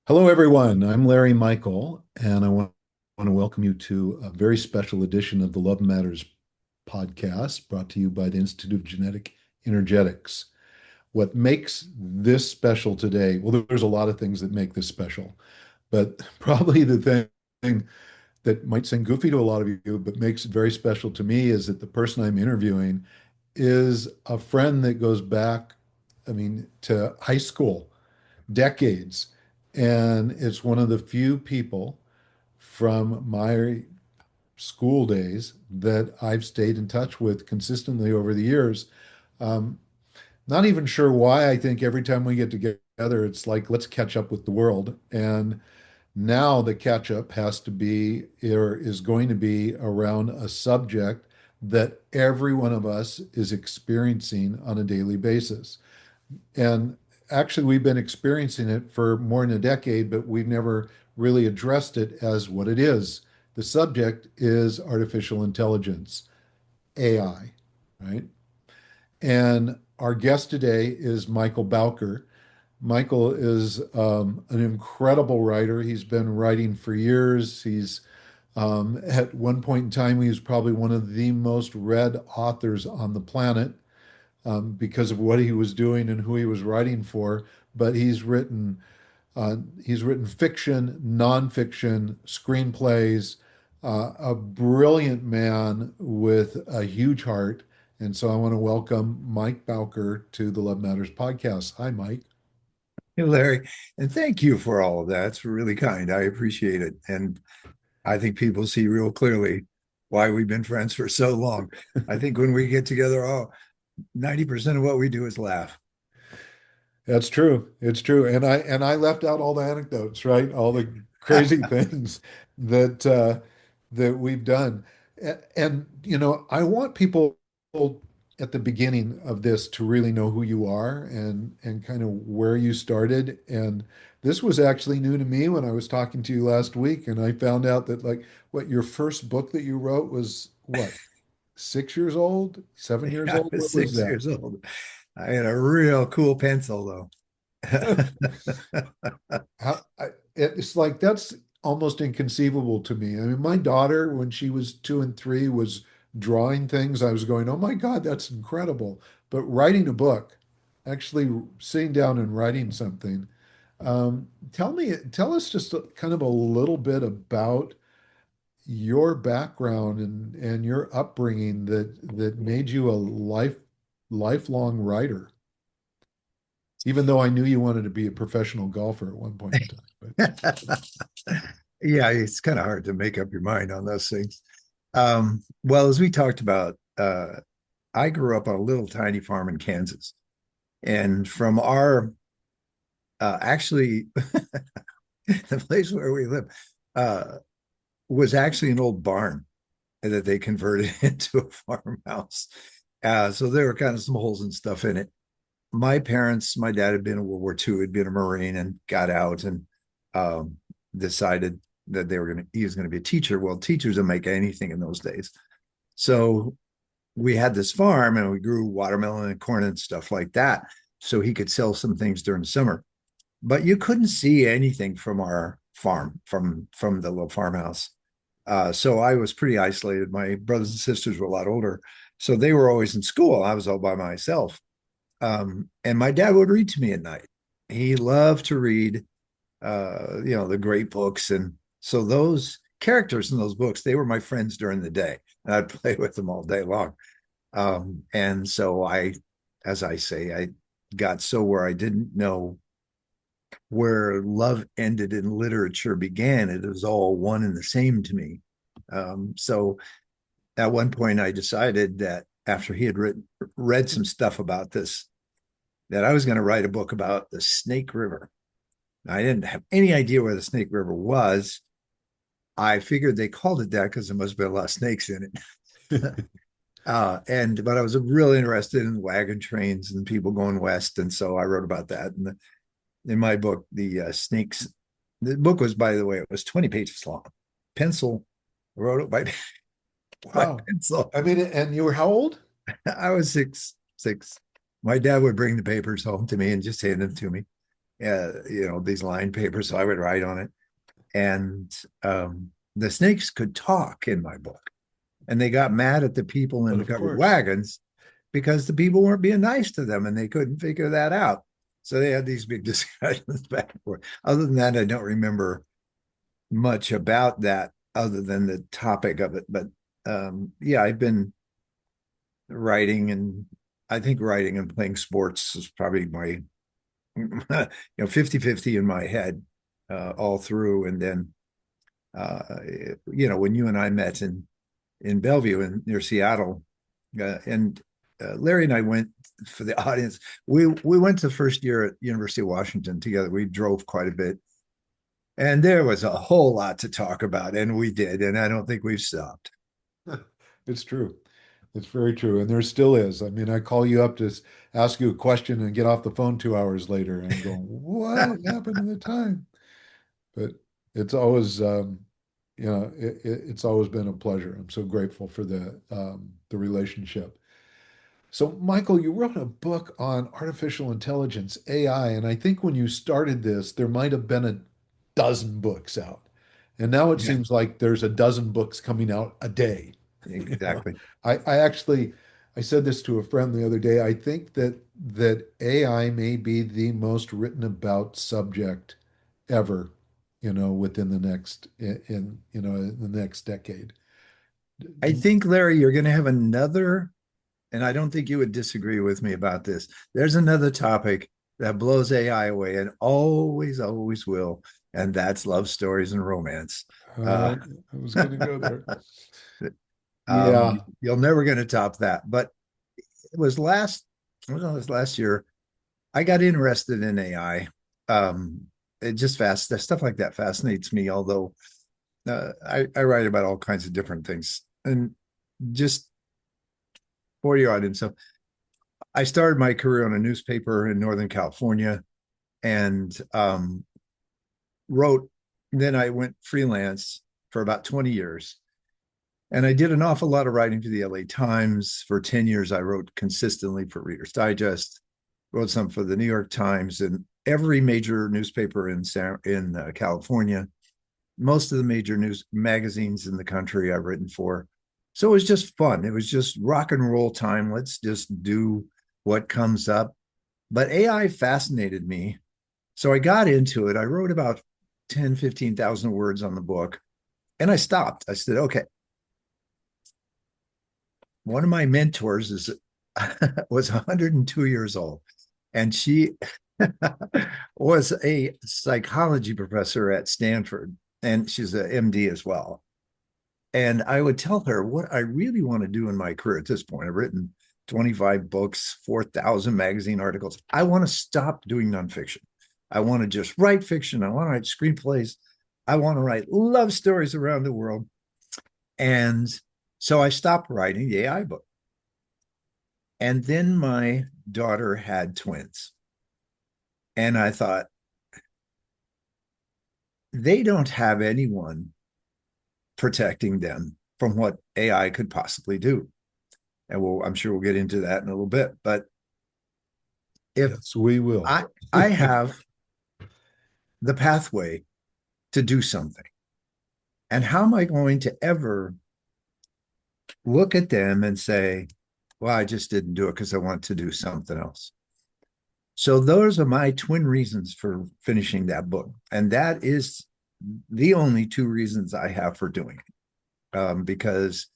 Hello, everyone. I'm Larry Michael, and I want to welcome you to a very special edition of the Love Matters podcast brought to you by the Institute of Genetic Energetics. What makes this special today, well, there's a lot of things that make this special, but probably the thing that might seem goofy to a lot of you, but makes it very special to me is that the person I'm interviewing is a friend that goes back, to high school decades. And it's one of the few people from my school days that I've stayed in touch with consistently over the years. Um, Not even sure why. I think every time we get together, it's like, let's catch up with the world. And now the catch up has to be, or is going to be, around a subject that every one of us is experiencing on a daily basis. And actually, we've been experiencing it for more than a decade, but we've never really addressed it as what it is. The subject is artificial intelligence, AI, right? And our guest today is Michael Bowker. Michael is an incredible writer. He's been writing for years. At one point in time, he was probably one of the most read authors on the planet because of what he was doing and who he was writing for. But he's written fiction, nonfiction, screenplays. A brilliant man with a huge heart. And so I want to welcome Mike Bowker to the Love Matters podcast. Hi, Mike. Hey, Larry, and thank you for all of that. It's really kind. I appreciate it. And I think people see real clearly why we've been friends for so long. I think when we get together, 90% of what we do is laugh. That's true. It's true. And I left out all the anecdotes, right? All the crazy things that that we've done. And I want people at the beginning of this to really know who you are and kind of where you started. And this was actually new to me when I was talking to you last week, and I found out that like what your first book that you wrote was what, 6 years old, 7 years I old? was What was six that? years old. I had a real cool pencil, though. It's like that's almost inconceivable to me. I mean, my daughter, when she was 2 and 3, was drawing things. I was going, "Oh my God, that's incredible!" But writing a book, actually sitting down and writing something. Tell us just kind of a little bit about your background and your upbringing that made you a lifelong writer. Even though I knew you wanted to be a professional golfer at one point in time, but. Yeah, it's kind of hard to make up your mind on those things. Well, as we talked about, I grew up on a little tiny farm in Kansas. And from our actually the place where we live was actually an old barn that they converted into a farmhouse. So there were kind of some holes and stuff in it. My parents, my dad had been in World War II, had been a Marine and got out and um, decided that he was going to be a teacher. Well, teachers didn't make anything in those days. So we had this farm and we grew watermelon and corn and stuff like that. So he could sell some things during the summer, but you couldn't see anything from our farm, from the little farmhouse. So I was pretty isolated. My brothers and sisters were a lot older, so they were always in school. I was all by myself. And my dad would read to me at night. He loved to read, the great books, and so those characters in those books, they were my friends during the day, and I'd play with them all day long. And so as I say, I got so where I didn't know where love ended and literature began. It was all one and the same to me. So at one point, I decided that after he had read some stuff about this, that I was going to write a book about the Snake River. I didn't have any idea where the Snake River was. I figured they called it that because there must have been a lot of snakes in it. But I was real interested in wagon trains and people going west, and so I wrote about that. And in my book, the snakes. The book was, by the way, it was 20 pages long. Pencil, I wrote it by by Wow. pencil. I mean, and you were how old? I was six. My dad would bring the papers home to me and just hand them to me. these line papers. So I would write on it. And the snakes could talk in my book. And they got mad at the people in But the of covered course, wagons because the people weren't being nice to them and they couldn't figure that out. So they had these big discussions back and forth. Other than that, I don't remember much about that other than the topic of it. But yeah, I've been writing, and I think writing and playing sports is probably my 50-50 in my head all through. And then when you and I met in Bellevue and near Seattle, and Larry and I went, for the audience, we went the first year at University of Washington together. We drove quite a bit, and there was a whole lot to talk about, and we did, and I don't think we've stopped. it's true. It's very true. And there still is. I mean, I call you up to ask you a question and get off the phone 2 hours later, and I'm going, what happened to the time? But it's always, it's always been a pleasure. I'm so grateful for the relationship. So, Michael, you wrote a book on artificial intelligence, AI, and I think when you started this, there might have been a dozen books out. And now it Yeah, seems like there's a dozen books coming out a day. You know, exactly. I actually I said this to a friend the other day. I think that AI may be the most written about subject ever, within the next in the next decade. I think, Larry, you're going to have another, and I don't think you would disagree with me about this. There's another topic that blows AI away and always, always will, and that's love stories and romance. Uh, I was going to go there. um, Yeah. you're never going to top that. But it was last year. I got interested in AI. It just stuff like that fascinates me. Although I write about all kinds of different things, and just for your audience, so I started my career on a newspaper in Northern California and wrote. Then I went freelance for about 20 years. And I did an awful lot of writing for the LA Times. For 10 years, I wrote consistently for Reader's Digest, wrote some for the New York Times and every major newspaper in California, most of the major news magazines in the country I've written for. So it was just fun. It was just rock and roll time. Let's just do what comes up. But AI fascinated me. So I got into it. I wrote about 10, 15,000 words on the book and I stopped. I said, okay, one of my mentors is was 102 years old, and she was a psychology professor at Stanford, and she's an MD as well. And I would tell her what I really want to do in my career at this point. I've written 25 books, 4,000 magazine articles. I want to stop doing nonfiction. I want to just write fiction. I want to write screenplays. I want to write love stories around the world. And so I stopped writing the AI book. And then my daughter had twins. And I thought, they don't have anyone protecting them from what AI could possibly do. And I'm sure we'll get into that in a little bit. But if Yes, we will. I I have the pathway to do something, and how am I going to ever look at them and say, well, I just didn't do it because I want to do something else? So those are my twin reasons for finishing that book. And that is the only two reasons I have for doing it. Because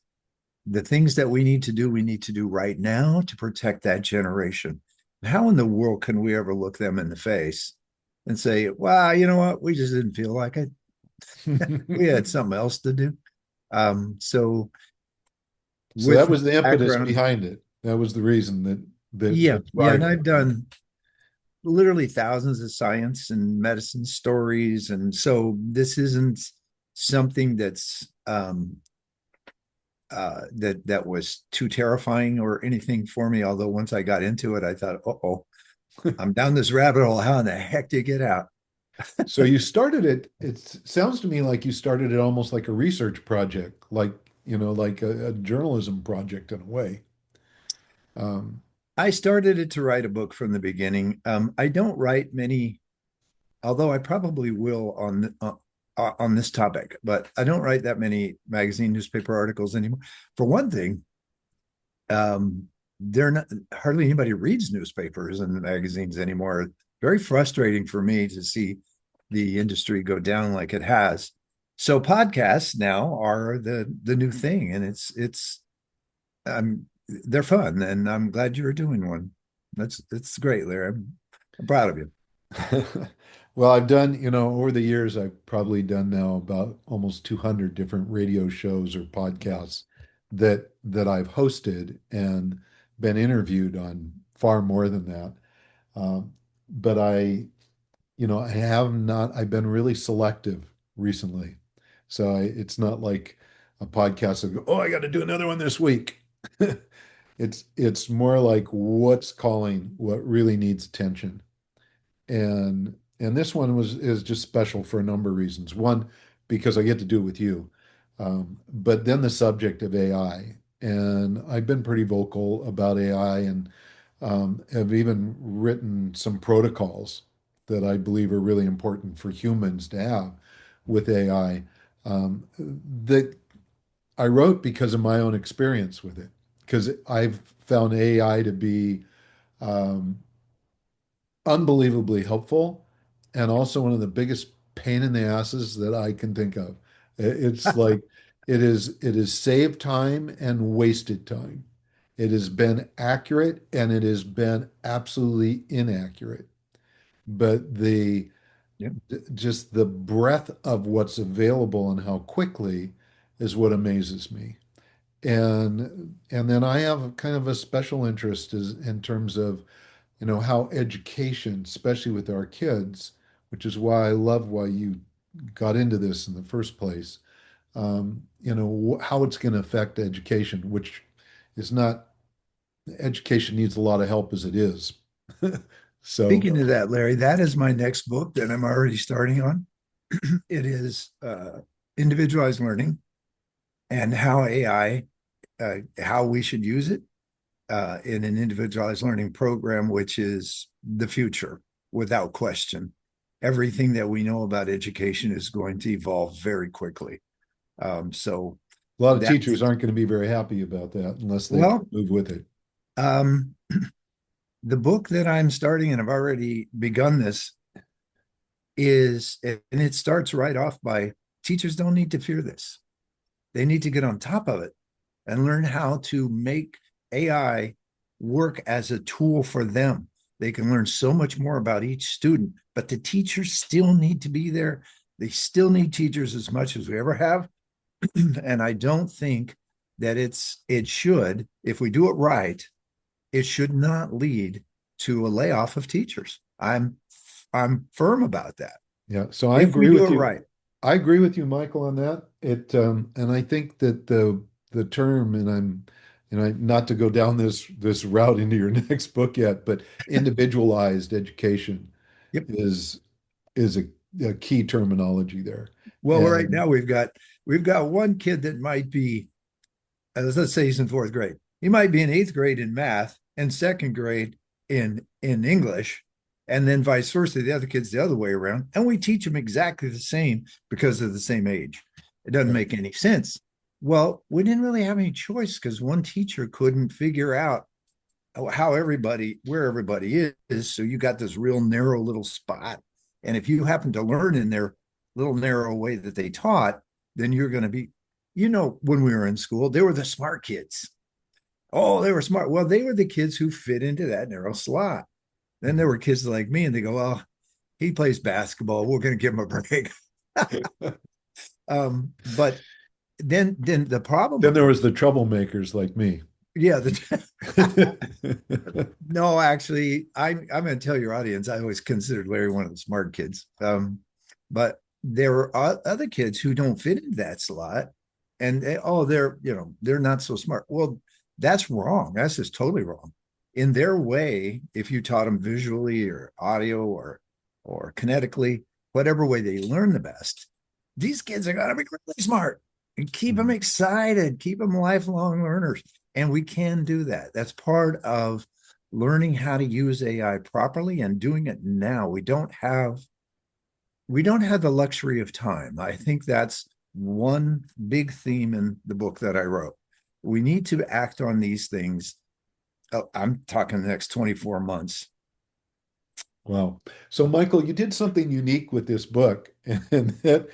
the things that we need to do right now to protect that generation. How in the world can we ever look them in the face and say, well, you know what? We just didn't feel like it. We had something else to do. So So that with was the impetus background, behind it. That was the reason yeah, that's yeah. And driving I've it. done literally thousands of science and medicine stories. And so this isn't something that was too terrifying or anything for me. Although once I got into it, I thought, oh, I'm down this rabbit hole. How in the heck do you get out? So you started it, it sounds to me like you started it almost like a research project, like, like a journalism project in a way. Um, I started it to write a book from the beginning. I don't write many. although I probably will on this topic, but I don't write that many magazine newspaper articles anymore. For one thing, they're not hardly anybody reads newspapers and magazines anymore. Very frustrating for me to see the industry go down like it has. So podcasts now are the new thing, and it's they're fun, and I'm glad you're doing one. That's it's great, Larry. I'm proud of you. Well, I've done, over the years, I've probably done now about almost 200 different radio shows or Wow. podcasts that I've hosted and been interviewed on far more than that. But I have not, I've been really selective recently. So it's not like a podcast of, oh, I got to do another one this week. It's more like what's calling, what really needs attention. And this one is just special for a number of reasons. One, because I get to do it with you. But then the subject of AI. And I've been pretty vocal about AI and have even written some protocols that I believe are really important for humans to have with AI, that I wrote because of my own experience with it. Because I've found AI to be um, unbelievably helpful and also one of the biggest pain in the asses that I can think of. It's like it is saved time and wasted time. It has been accurate and it has been absolutely inaccurate. But Yeah. just the breadth of what's available and how quickly is what amazes me. And then I have kind of a special interest is in terms of how education, especially with our kids, which is why I love why you got into this in the first place, how it's going to affect education, which is not, education needs a lot of help as it is. So, Speaking of that, Larry, that is my next book that I'm already starting on. It is individualized learning and how AI, how we should use it in an individualized learning program, which is the future without question. Everything that we know about education is going to evolve very quickly. So a lot of teachers that's, aren't going to be very happy about that unless they can well, move with it. um, the book that I'm starting, and I've already begun this, and it starts right off by teachers don't need to fear this. They need to get on top of it and learn how to make AI work as a tool for them. They can learn so much more about each student, but the teachers still need to be there. They still need teachers as much as we ever have. And I don't think that it should, if we do it right, it should not lead to a layoff of teachers. I'm firm about that. Yeah, so I If we agree do with it you. right. I agree with you, Michael, on that. And I think that the term, and not to go down this route into your next book yet, but individualized education Yep. is a key terminology there. Well, right And now we've got one kid that might be, let's say he's in fourth grade. He might be in eighth grade in math and second grade in English, and then vice versa. The other kid's the other way around, and we teach them exactly the same because of the same age. It doesn't yeah, make any sense. Well, we didn't really have any choice because one teacher couldn't figure out how everybody where everybody is. So you got this real narrow little spot, and if you happen to learn in their little narrow way that they taught, then you're going to be, when we were in school, they were the smart kids. Oh, they were smart. Well, they were the kids who fit into that narrow slot. Then there were kids like me, and they go, "Well, he plays basketball. We're going to give him a break." But then the problem then with there it, was the troublemakers like me. yeah, no, actually, I'm going to tell your audience, I always considered Larry one of the smart kids. But there are other kids who don't fit into that slot, and they're not so smart. Well, that's wrong. That's just totally wrong. In their way, if you taught them visually or audio or kinetically, whatever way they learn the best, these kids are going to be really smart and keep them Mhm. excited, keep them lifelong learners. And we can do that. That's part of learning how to use AI properly and doing it now. We don't have we don't have the luxury of time. I think that's one big theme in the book that I wrote. We need to act on these things. I'm talking the next 24 months. Wow. So, Michael, you did something unique with this book, and that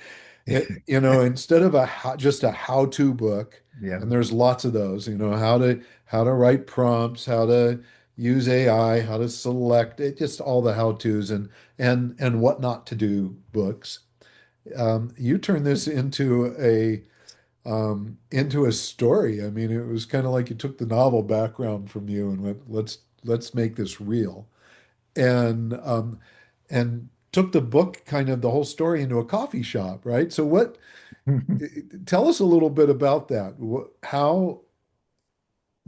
instead of just a how-to book, Yeah. and there's lots of those, how to write prompts, how to use AI, how to select it, just all the how-tos and what not to do books. You turn this into a story. I mean, it was kind of like you took the novel background from you and went, let's make this real. And took the book, kind of the whole story, into a coffee shop, right? So tell us a little bit about that. How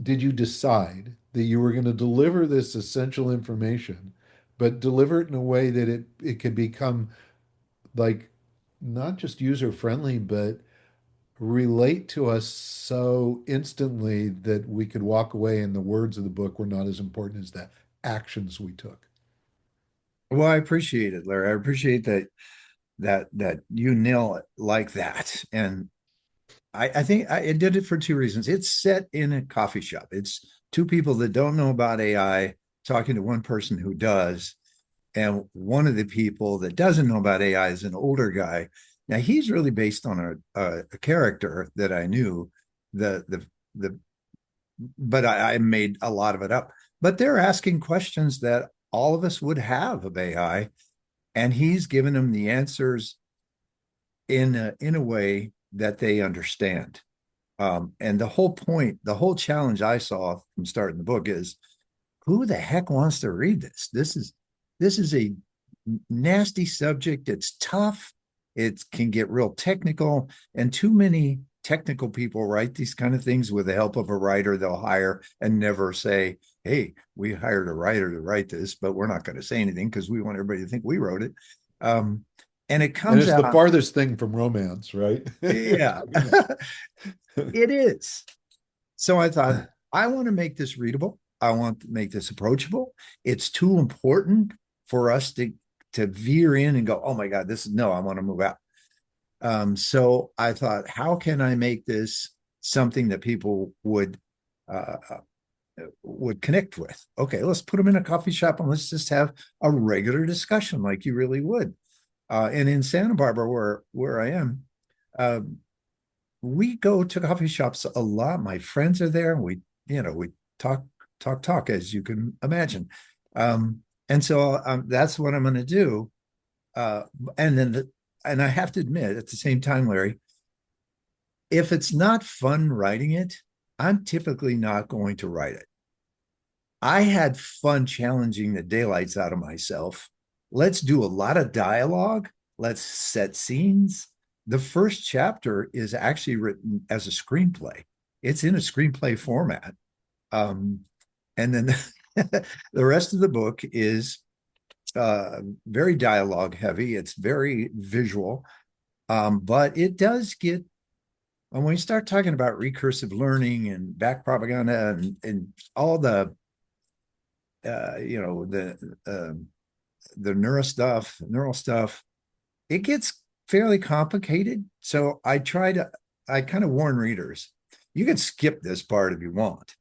did you decide that you were going to deliver this essential information, but deliver it in a way that it could become like not just user friendly, but relate to us so instantly that we could walk away and the words of the book were not as important as the actions we took? Well, I appreciate it, Larry. I appreciate that you nail it like that. And I think I did it for two reasons. It's set in a coffee shop. It's two people that don't know about AI talking to one person who does. And one of the people that doesn't know about AI is an older guy. Now he's really based on a character that I knew. The but I made a lot of it up. But they're asking questions that all of us would have of AI, and he's given them the answers in a way that they understand. And the whole point, the whole challenge I saw from starting the book is who the heck wants to read this? This is a nasty subject. It's tough. It can get real technical, and too many technical people write these kind of things with the help of a writer they'll hire and never say, "Hey, we hired a writer to write this, but we're not going to say anything because we want everybody to think we wrote it." Um, and it And comes it's the out, farthest thing from romance, right? yeah, Talking about. it is. So I thought, I want to make this readable. I want to make this approachable. It's too important for us to veer in and go, oh my God, this is no, I want to move out. So I thought, how can I make this something that people would connect with? Okay, let's put them in a coffee shop and let's just have a regular discussion like you really would. And in Santa Barbara, where I am, uh, we go to coffee shops a lot. My friends are there, and we talk, talk, as you can imagine. And so that's what I'm going to do. Uh, and then, and I have to admit, at the same time, Larry, if it's not fun writing it, I'm typically not going to write it. I had fun challenging the daylights out of myself. Let's do a lot of dialogue. Let's set scenes. The first chapter is actually written as a screenplay. It's in a screenplay format. Um, and then the rest of the book is very dialogue heavy. It's very visual, but it does get, when we start talking about recursive learning and back propaganda and all the uh, you know the the neural stuff, it gets fairly complicated. So I kind of warn readers, you can skip this part if you want,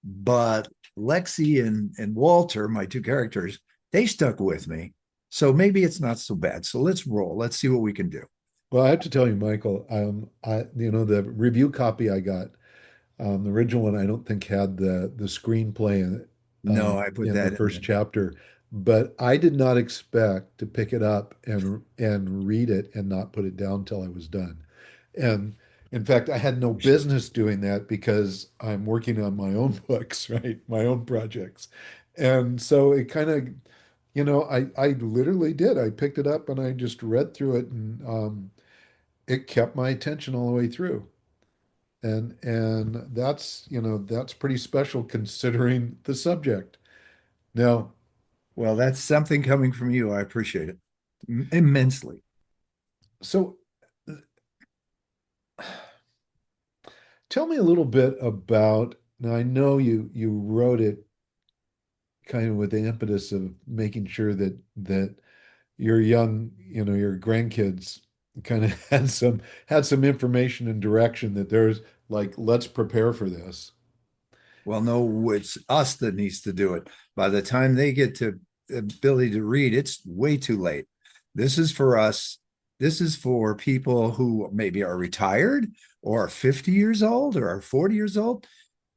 but Lexi and Walter, my two characters, they stuck with me. So maybe it's not so bad. So let's roll. Let's see what we can do. Well, I have to tell you, Michael, the review copy I got, the original one, I don't think had the screenplay No, I put in the that in first there. chapter, but I did not expect to pick it up and read it and not put it down till I was done. And in fact, I had no business doing that because I'm working on my own books, right? My own projects. And so it kind of, I literally did. I picked it up and I just read through it, and it kept my attention all the way through. And that's pretty special considering the subject. Now, Well, that's something coming from you. I appreciate it immensely. so tell me a little bit about, now I know you wrote it kind of with the impetus of making sure that your young, your grandkids kind of had some information and direction that there's like, let's prepare for this. Well, no, it's us that needs to do it. By the time they get to ability to read, it's way too late. This is for us. This is for people who maybe are retired or are 50 years old or are 40 years old.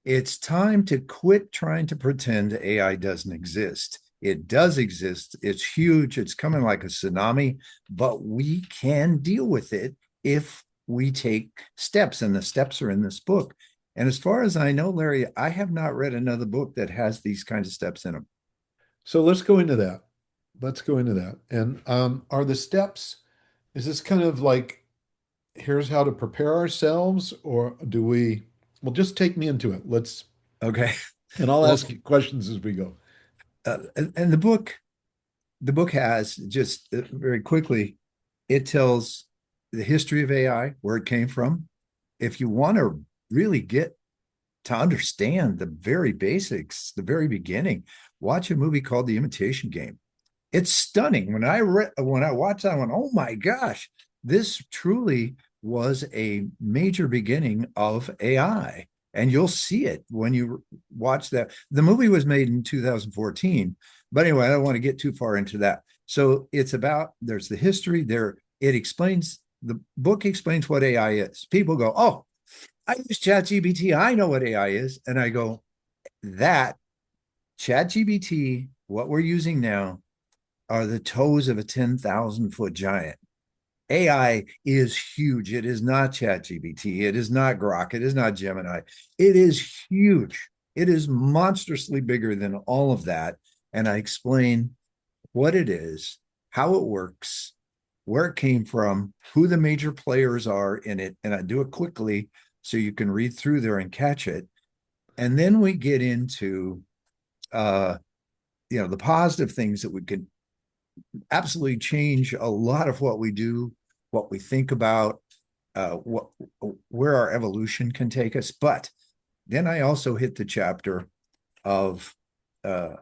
It's time to quit trying to pretend AI doesn't exist. It does exist. It's huge. It's coming like a tsunami, but we can deal with it if we take steps, and the steps are in this book. And as far as I know, Larry, I have not read another book that has these kinds of steps in them. So let's go into that. Let's go into that. And are the steps, is this kind of like, here's how to prepare ourselves, or well, just take me into it. Okay. And I'll Well, ask you questions as we go. and the book has just very quickly, it tells the history of AI, where it came from. If you want to really get to understand the very basics, the very beginning, watch a movie called The Imitation Game. It's stunning. When I watched that, I went, "Oh my gosh, this truly was a major beginning of AI." And you'll see it when you watch that. The movie was made in 2014, but anyway, I don't want to get too far into that. So it's about, there's the history there. The book explains what AI is. People go, "Oh, I use ChatGPT. I know what AI is." And I go, that ChatGPT, what we're using now, are the toes of a 10,000-foot giant. AI is huge. It is not ChatGPT. It is not Grok. It is not Gemini. It is huge. It is monstrously bigger than all of that. And I explain what it is, how it works, where it came from, who the major players are in it. And I do it quickly so you can read through there and catch it. And then we get into uh, the positive things that we could absolutely change a lot of what we do, what we think about, what where our evolution can take us. But then I also hit the chapter of uh,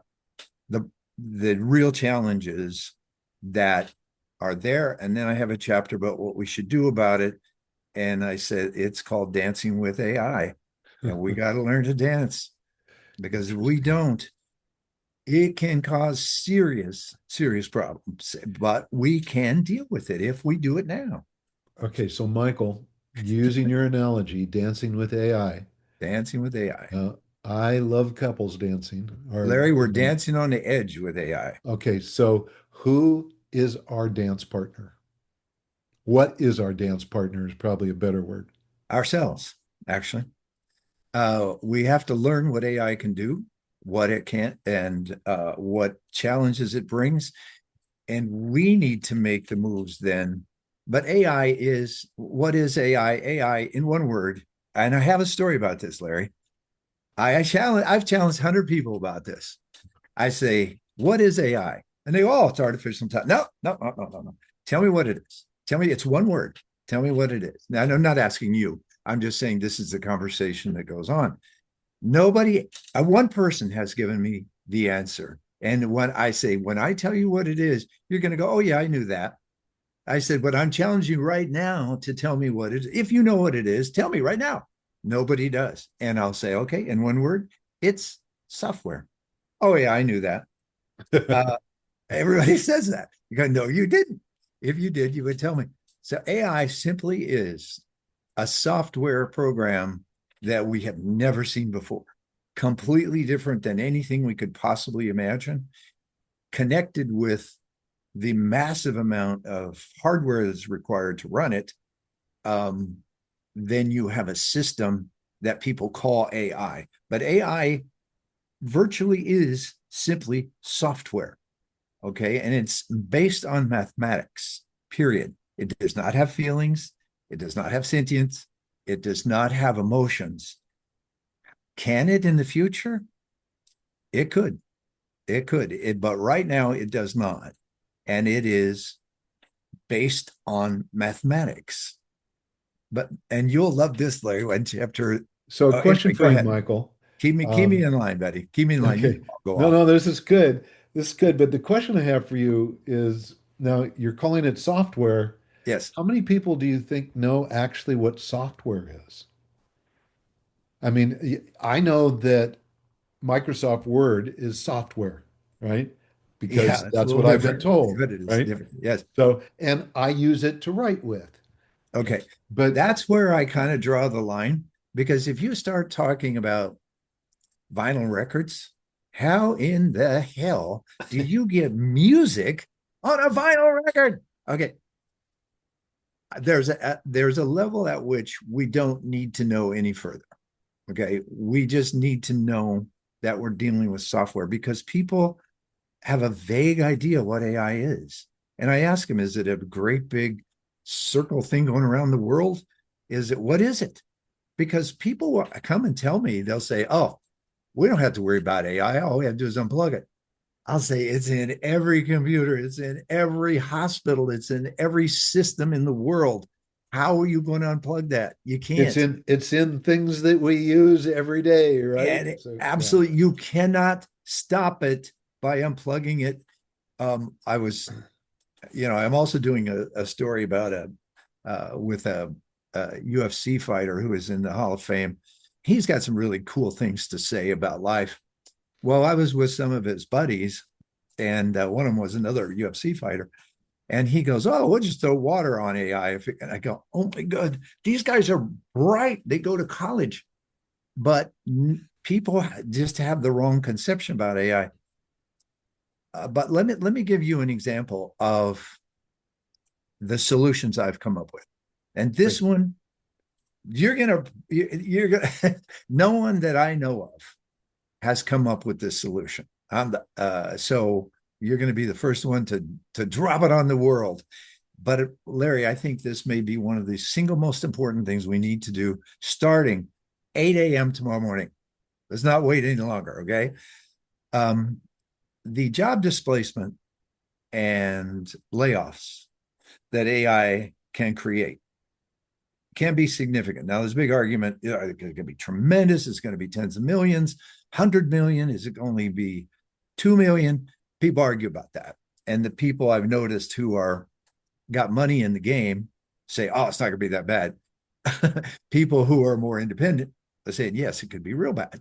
the the real challenges that are there, and then I have a chapter about what we should do about it. And I said it's called Dancing with AI, and we got to learn to dance, because if we don't, it can cause serious, serious problems, but we can deal with it if we do it now. Okay, so Michael, using your analogy, dancing with AI, Dancing with AI. uh, I love couples dancing. Larry, we're dancing on the edge with AI. Okay, so who is our dance partner? What is our dance partner is probably a better word. Ourselves, actually. We have to learn what AI can do, what it can't, and what challenges it brings. And we need to make the moves then. But what is AI? AI, in one word, and I have a story about this, Larry. I've challenged 100 people about this. I say, "What is AI?" And they go, "Oh, it's artificial intelligence." No, no, no, no, no, no. Tell me what it is. Tell me, it's one word. Tell me what it is. Now, I'm not asking you. I'm just saying this is the conversation that goes on. Nobody, one person has given me the answer. And when I say, when I tell you what it is, you're going to go, "Oh, yeah, I knew that." I said, "But I'm challenging you right now to tell me what it is. If you know what it is, tell me right now." Nobody does. And I'll say, "Okay, in one word, it's software." "Oh, yeah, I knew that." Uh, Everybody says that. You go, "No, you didn't. If you did, you would tell me." So AI simply is a software program that we have never seen before, completely different than anything we could possibly imagine, connected with the massive amount of hardware that's required to run it. Um, then you have a system that people call AI. But AI virtually is simply software. Okay. And it's based on mathematics, period. It does not have feelings. It does not have sentience. It does not have emotions. Can it in the future? It could. It could. But right now, it does not. And it is based on mathematics. And you'll love this, Larry, when chapter. So a question Anyway, for go you, ahead. Michael. Keep me Um, in line, Betty. Keep me in line. You okay. go No, off. no, this is good. This is good. But the question I have for you is, Now you're calling it software. Yes. How many people do you think know actually what software is? I mean, I know that Microsoft Word is software, right? Yeah, Because it's a that's little what I've been different, told, but it is right? different. Yes. So, and I use it to write with. Okay. But That's where I kind of draw the line because if you start talking about vinyl records, how in the hell do you get music on a vinyl record? Okay, there's a level at which we don't need to know any further. Okay, we just need to know that we're dealing with software because people have a vague idea what AI is. And I ask him, is it a great big circle thing going around the world? Is it what is it? Because people will come and tell me, they'll say, oh, we don't have to worry about AI. All we have to do is unplug it. I'll say it's in every computer, it's in every hospital, it's in every system in the world. How are you going to unplug that? You can't. it's in things that we use every day, right? And So yeah. absolutely, you cannot stop it by unplugging it. I was, I'm also doing a story about with a UFC fighter who is in the Hall of Fame. He's got some really cool things to say about life. Well, I was with some of his buddies, and one of them was another UFC fighter. And he goes, "Oh, we'll just throw water on AI." And I go, "Oh my God, these guys are bright. They go to college." But people just have the wrong conception about AI. But let me give you an example of the solutions I've come up with. And this Great. one, you're gonna no one that I know of has come up with this solution. So you're going to be the first one to drop it on the world. But Larry, I think this may be one of the single most important things we need to do starting 8 a.m. tomorrow morning. Let's not wait any longer. Okay. Um, the job displacement and layoffs that AI can create can be significant. Now, there's a big argument. It's going to be tremendous. It's going to be tens of millions, 100 million. Is it only be 2 million? People argue about that. And the people I've noticed who are got money in the game say, oh, it's not going to be that bad. People who are more independent are saying, yes, it could be real bad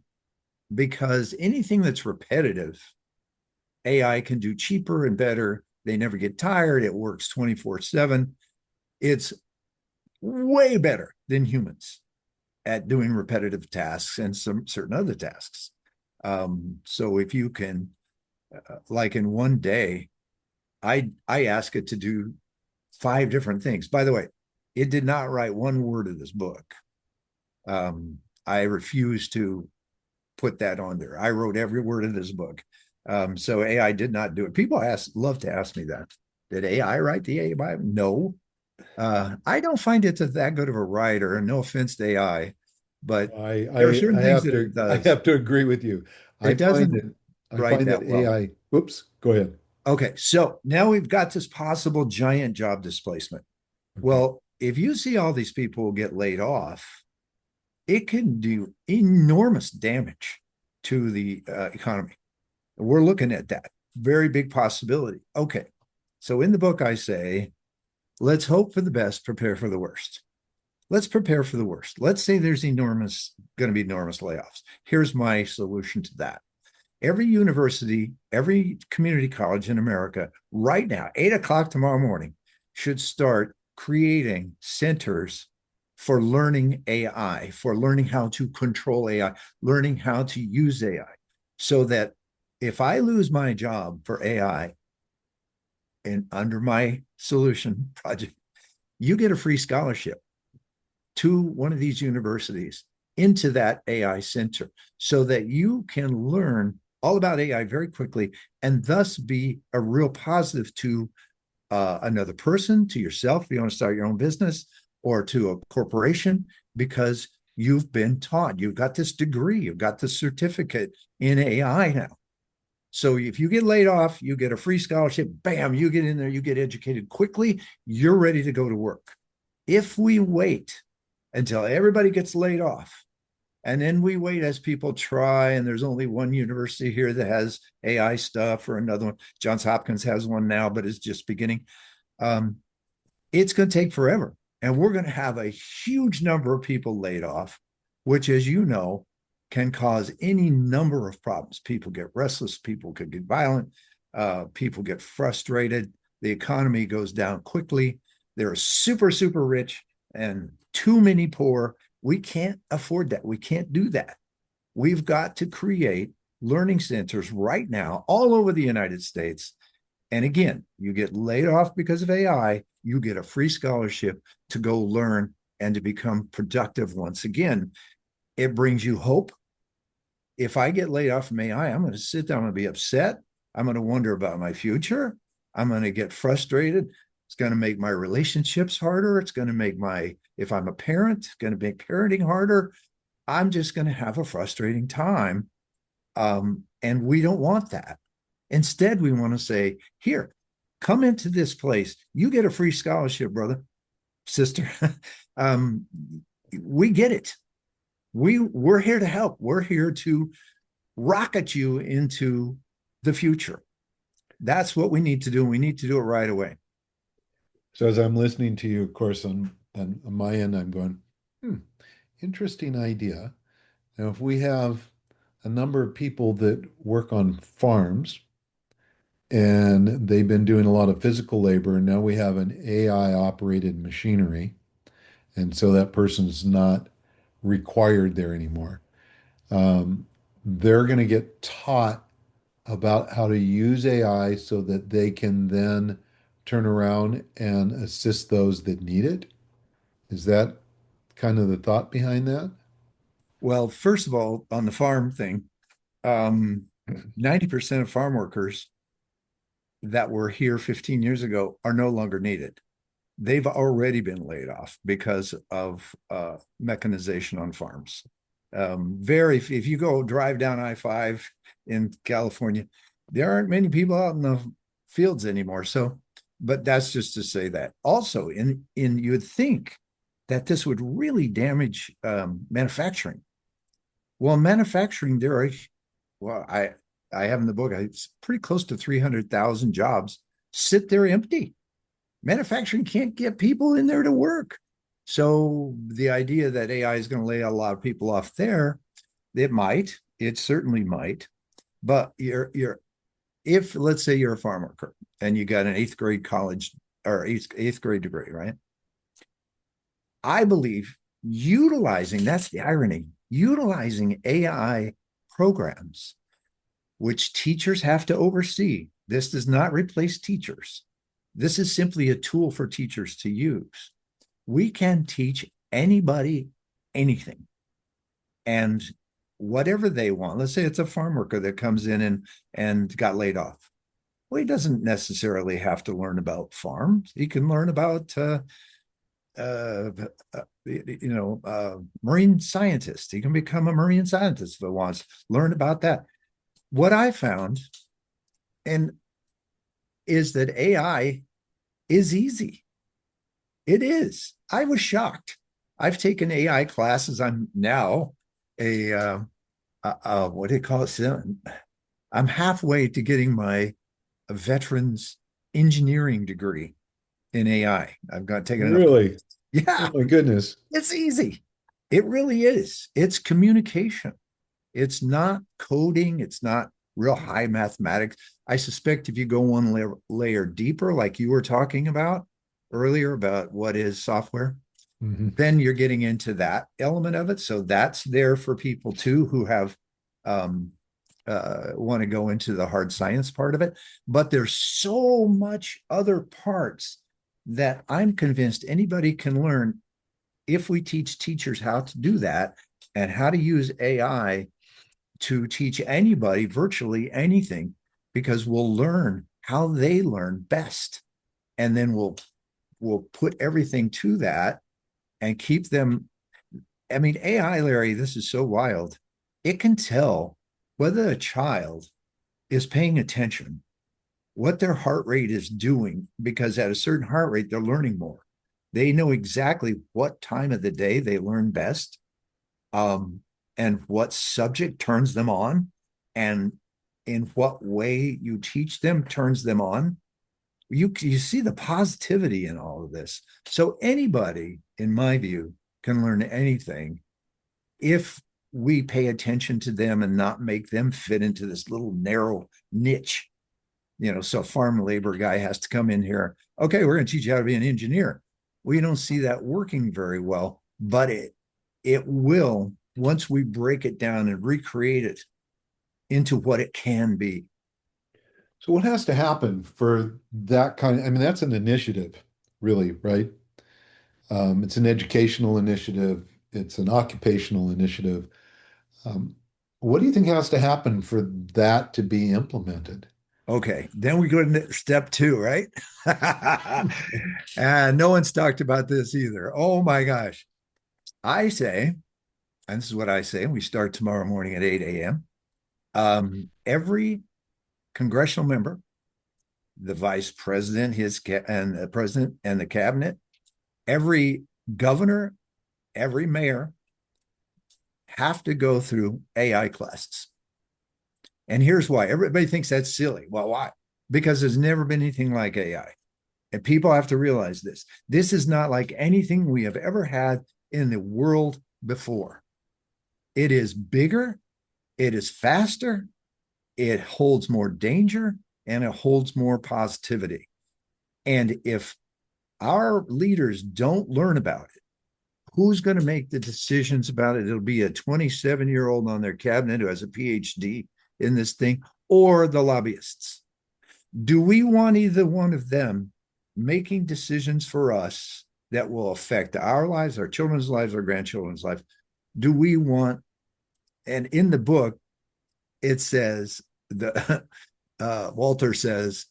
because anything that's repetitive, AI can do cheaper and better. They never get tired. It works 24/7. It's way better than humans at doing repetitive tasks and some certain other tasks. So if you can, like in one day, I ask it to do 5 different things. By the way, it did not write one word of this book. I refuse to put that on there. I wrote every word of this book. So AI did not do it. People love to ask me that. Did AI write the AI? No. I don't find it that good of a writer, and no offense to AI, but I, there are I certain I things have that it to I does. have to agree with you. I It find doesn't that I write find that that well. AI, whoops, go ahead. Okay, so now we've got this possible giant job displacement. Okay. Well, if you see all these people get laid off, it can do enormous damage to the economy. We're looking at that very big possibility. Okay, so in the book, I say, let's hope for the best, prepare for the worst. Let's prepare for the worst. Let's say there's going to be enormous layoffs. Here's my solution to that. Every university, every community college in America, right now, 8 o'clock tomorrow morning, should start creating centers for learning AI, for learning how to control AI, learning how to use AI, so that if I lose my job for AI and under my solution project, you get a free scholarship to one of these universities into that AI center so that you can learn all about AI very quickly and thus be a real positive to another person, to yourself, if you want to start your own business, or to a corporation, because you've been taught, you've got this degree, you've got this certificate in AI now. So if you get laid off, you get a free scholarship, bam, you get in there, you get educated quickly, you're ready to go to work. If we wait until everybody gets laid off, And then we wait as people try, and there's only one university here that has AI stuff, or another one. Johns Hopkins has one now, but it's just beginning. Um, it's going to take forever. And we're going to have a huge number of people laid off, which, as you know, can cause any number of problems. People get restless, people could get violent, people get frustrated, the economy goes down quickly. They're super, super rich and too many poor. We can't afford that. We can't do that. We've got to create learning centers right now all over the United States. And again, you get laid off because of AI, you get a free scholarship to go learn and to become productive once again. It brings you hope. If I get laid off from AI, I'm going to sit down and be upset. I'm going to wonder about my future. I'm going to get frustrated. It's going to make my relationships harder. It's going to make if I'm a parent, it's going to make parenting harder. I'm just going to have a frustrating time. And we don't want that. Instead, we want to say, here, come into this place. You get a free scholarship, brother, sister. um, we get it. We're here to help. We're here to rocket you into the future. That's what we need to do. We need to do it right away. So as I'm listening to you, of course, on my end, I'm going, hmm, interesting idea. Now, if we have a number of people that work on farms and they've been doing a lot of physical labor, and now we have an AI operated machinery, and so that person's not required there anymore. Um, they're going to get taught about how to use AI so that they can then turn around and assist those that need it. Is that kind of the thought behind that? Well, first of all, on the farm thing, um, 90% of farm workers that were here 15 years ago are no longer needed. They've already been laid off because of mechanization on farms. If you go drive down I-5 in California, there aren't many people out in the fields anymore. So, but that's just to say that. Also, in you would think that this would really damage manufacturing. Well, manufacturing, there are, well, I have in the book, it's pretty close to 300,000 jobs sit there empty. Manufacturing can't get people in there to work. So the idea that AI is going to lay a lot of people off there, it certainly might. But if let's say you're a farm worker and you got an eighth grade college or eighth grade degree, right? I believe that's the irony, utilizing AI programs, which teachers have to oversee. This does not replace teachers. This is simply a tool for teachers to use. We can teach anybody anything and whatever they want. Let's say it's a farm worker that comes in and got laid off. Well, he doesn't necessarily have to learn about farms. He can learn about uh, marine scientist. He can become a marine scientist if he wants. Learn about that. What I found and is that AI is easy. It is. I was shocked. I've taken AI classes. I'm now what do you call it? I'm halfway to getting my veterans engineering degree in AI. I've got taken enough Really? classes. Yeah, Oh my goodness. it's easy. It really is. It's communication. It's not coding. It's not real high mathematics. I suspect if you go one layer deeper, like you were talking about earlier about what is software, Mhm. then you're getting into that element of it. So that's there for people too who have um, want to go into the hard science part of it. But there's so much other parts that I'm convinced anybody can learn if we teach teachers how to do that and how to use AI to teach anybody virtually anything, because we'll learn how they learn best, and then we'll put everything to that and keep them. I mean, AI, Larry, this is so wild. It can tell whether a child is paying attention, what their heart rate is doing, because at a certain heart rate, they're learning more. They know exactly what time of the day they learn best. Um, and what subject turns them on, and in what way you teach them turns them on. You see the positivity in all of this. So anybody, in my view, can learn anything if we pay attention to them and not make them fit into this little narrow niche. So a farm labor guy has to come in here. Okay, we're going to teach you how to be an engineer. We don't see that working very well, but it will once we break it down and recreate it into what it can be. So what has to happen for that kind of, I mean, that's an initiative, really, right? It's an educational initiative. It's an occupational initiative. Um, what do you think has to happen for that to be implemented? Okay, then we go to step two, right? And no one's talked about this either. Oh my gosh. I say, and this is what I say, we start tomorrow morning at 8 a.m. Every congressional member, the vice president, and the president and the cabinet, every governor, every mayor have to go through AI classes. And here's why. Everybody thinks that's silly. Well, why? Because there's never been anything like AI. And people have to realize this. This is not like anything we have ever had in the world before. It is bigger, it is faster, it holds more danger, and it holds more positivity. And if our leaders don't learn about it, who's going to make the decisions about it? It'll be a 27-year-old on their cabinet who has a PhD in this thing, or the lobbyists. Do we want either one of them making decisions for us that will affect our lives, our children's lives, our grandchildren's lives? Do we want, and in the book, it says, Walter says,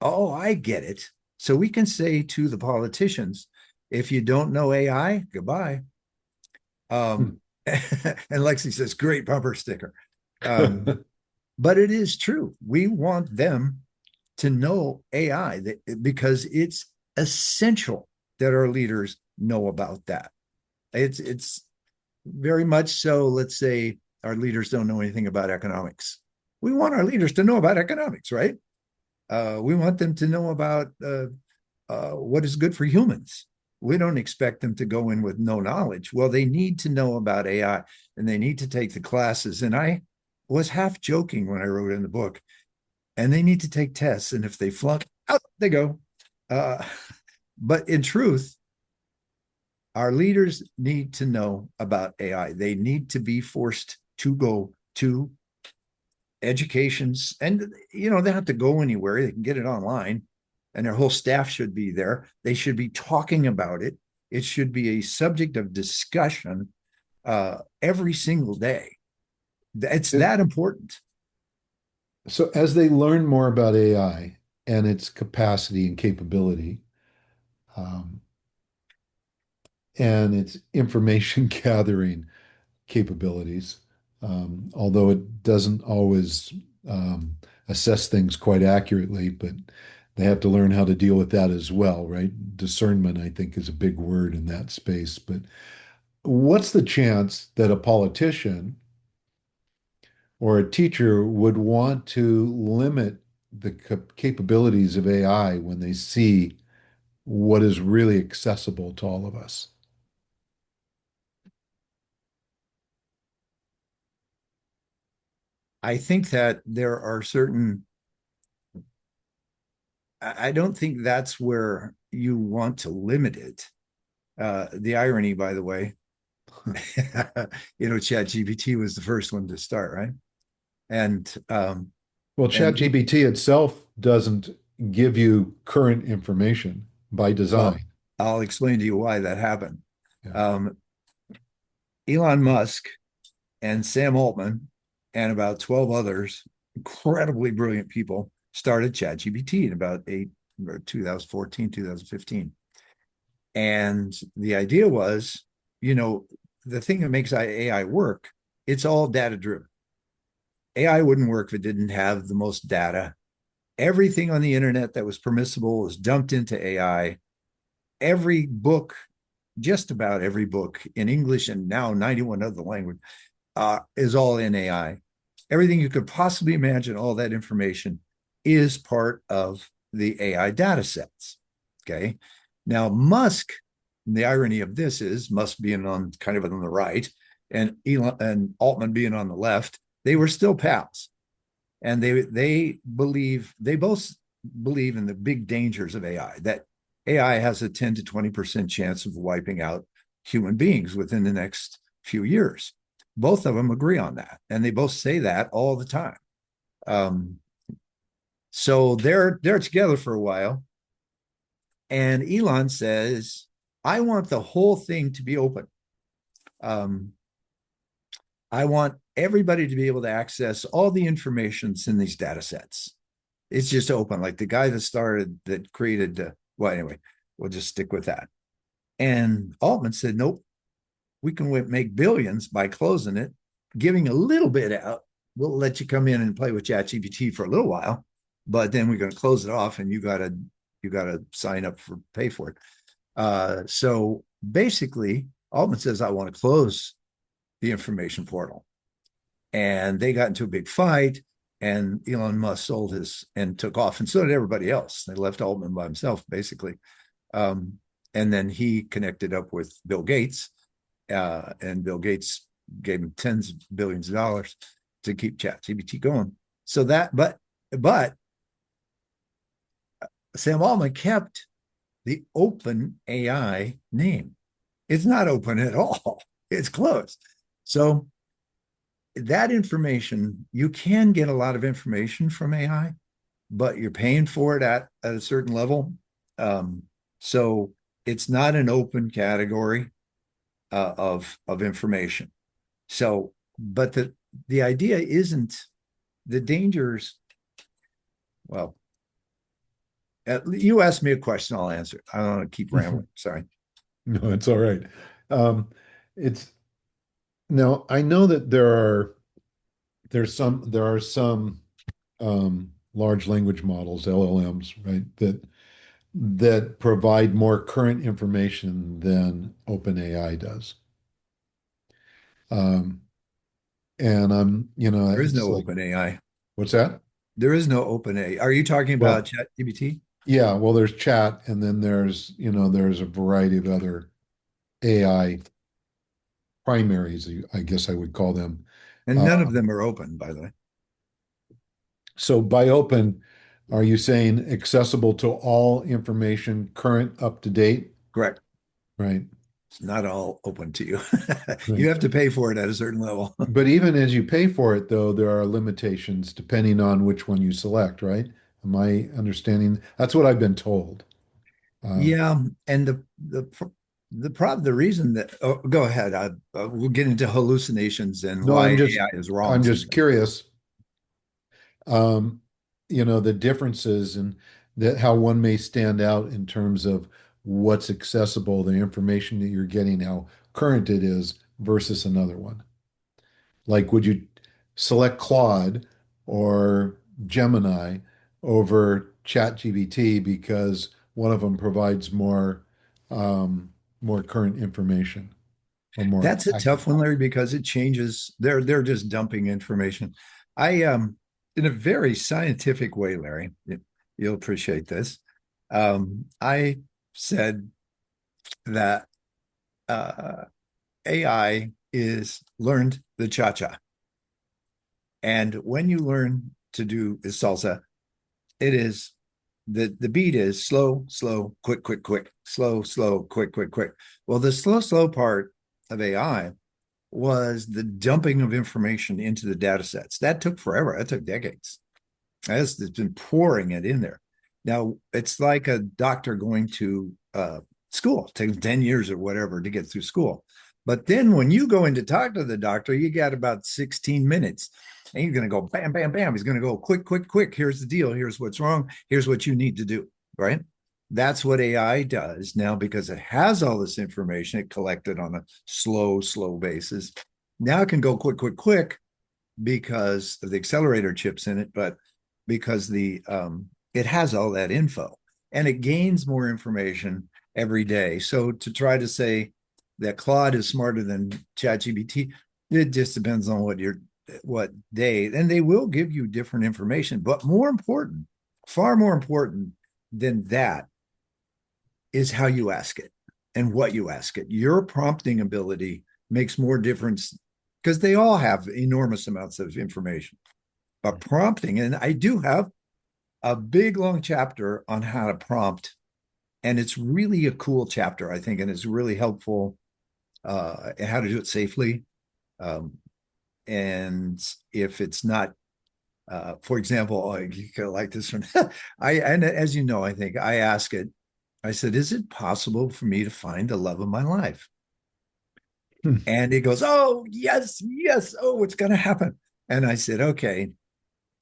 oh, I get it. So we can say to the politicians, if you don't know AI, goodbye. Hmm. And Lexi says, great bumper sticker. But it is true. We want them to know AI because it's essential that our leaders know about that. It's very much so. Let's say our leaders don't know anything about economics. We want our leaders to know about economics, right? We want them to know about what is good for humans. We don't expect them to go in with no knowledge. Well, they need to know about AI and they need to take the classes. And I was half joking when I wrote in the book, and they need to take tests. And if they flunk, out they go. Uh, but in truth, our leaders need to know about AI. They need to be forced to go to educations, and they don't have to go anywhere. They can get it online, and their whole staff should be there. They should be talking about it. It should be a subject of discussion every single day. It's It- that important. so as they learn more about AI and its capacity and capability, um, and its information gathering capabilities, although it doesn't always um, assess things quite accurately, but they have to learn how to deal with that as well, right? Discernment, I think, is a big word in that space. But what's the chance that a politician or a teacher would want to limit the capabilities of AI when they see what is really accessible to all of us? I think that there are certain, I don't think that's where you want to limit it. The irony, by the way, ChatGPT was the first one to start, right? And Well, and ChatGPT itself doesn't give you current information by well, design. I'll explain to you why that happened. Yeah. Um, Elon Musk and Sam Altman and about 12 others, incredibly brilliant people, started ChatGPT in about 2014, 2015. And the idea was, you know, the thing that makes AI work, it's all data driven. AI wouldn't work if it didn't have the most data. Everything on the internet that was permissible was dumped into AI. Every book, just about every book in English and now 91 other language, is all in AI. Everything you could possibly imagine, all that information is part of the AI data sets. Okay. Now, Musk, the irony of this is Musk being on kind of on the right and Elon and Altman being on the left, they were still pals. And they both believe in the big dangers of AI, that AI has a 10 to 20% chance of wiping out human beings within the next few years. Both of them agree on that, and they both say that all the time. Um, so they're together for a while, and Elon says, "I want the whole thing to be open. Um, I want everybody to be able to access all the information in these data sets. It's just open." Like the guy that created, well, anyway, we'll just stick with that. And Altman said, "Nope, we can make billions by closing it, giving a little bit out. We'll let you come in and play with ChatGPT for a little while, but then we're going to close it off, and you gotta sign up for pay for it." So basically, Altman says, "I want to close the information portal," and they got into a big fight. And Elon Musk sold his and took off, and so did everybody else. They left Altman by himself, basically. Um, and then he connected up with Bill Gates, and Bill Gates gave him tens of billions of dollars to keep ChatGPT going. So that, but Sam Altman kept the open AI name. It's not open at all. It's closed. So that information, you can get a lot of information from AI, but you're paying for it at a certain level. So it's not an open category of information. So, but the idea isn't the dangers. Well, you asked me a question, I'll answer it. I don't want to keep rambling. Sorry. No, it's all right. It's now I know that there are some large language models, LLMs, right, that provide more current information than OpenAI does. Um, and There is it's no like, open AI. what's that? There is no open AI. Are you talking about Well, ChatGPT? yeah, well, there's chat, and then there's a variety of other AI primaries, I guess I would call them. And Uh, none of them are open, by the way. so by open, are you saying accessible to all information, current, up to date? Correct. Right, It's not all open to you. You right. have to pay for it at a certain level. But even as you pay for it, though, there are limitations depending on which one you select, right? Am I understanding? That's what I've been told. Um, Yeah, and the problem, the reason that, oh, go ahead. We'll get into hallucinations and no, why AI is wrong I'm just sometimes. curious, um, the differences and that how one may stand out in terms of what's accessible, the information that you're getting, how current it is versus another one. Like, would you select Claude or Gemini over ChatGPT because one of them provides more current information or more That's a accurate? tough one, Larry, because it changes. They're just dumping information. I In a very scientific way, Larry, you'll appreciate this. I said that AI is learned the cha-cha. And when you learn to do salsa, it is the beat is slow, slow, quick, quick, quick, slow, slow, quick, quick, quick. Well, the slow, slow part of AI was the dumping of information into the data sets. That took forever. That took decades. It's been pouring it in there. Now it's like a doctor going to school, it takes 10 years or whatever to get through school. But then when you go in to talk to the doctor, you got about 16 minutes. And you're going to go bam, bam, bam. He's going to go quick, quick, quick. Here's the deal. Here's what's wrong. Here's what you need to do. Right. That's what AI does now because it has all this information it collected on a slow, slow basis. Now it can go quick, quick, quick because of the accelerator chips in it, but because the it has all that info and it gains more information every day. So to try to say that Claude is smarter than ChatGPT, It just depends on what day, and they will give you different information. But more important, far more important than that, is how you ask it and what you ask it. Your prompting ability makes more difference because they all have enormous amounts of information. But prompting, and I do have a big long chapter on how to prompt, and it's really a cool chapter, I think, and it's really helpful how to do it safely. Um, and if it's not, for example, you could like this one. And as you know, I think I ask it. I said, "Is it possible for me to find the love of my life?" Hmm. And it goes, "Oh yes, yes. Oh, it's going to happen." And I said, "Okay,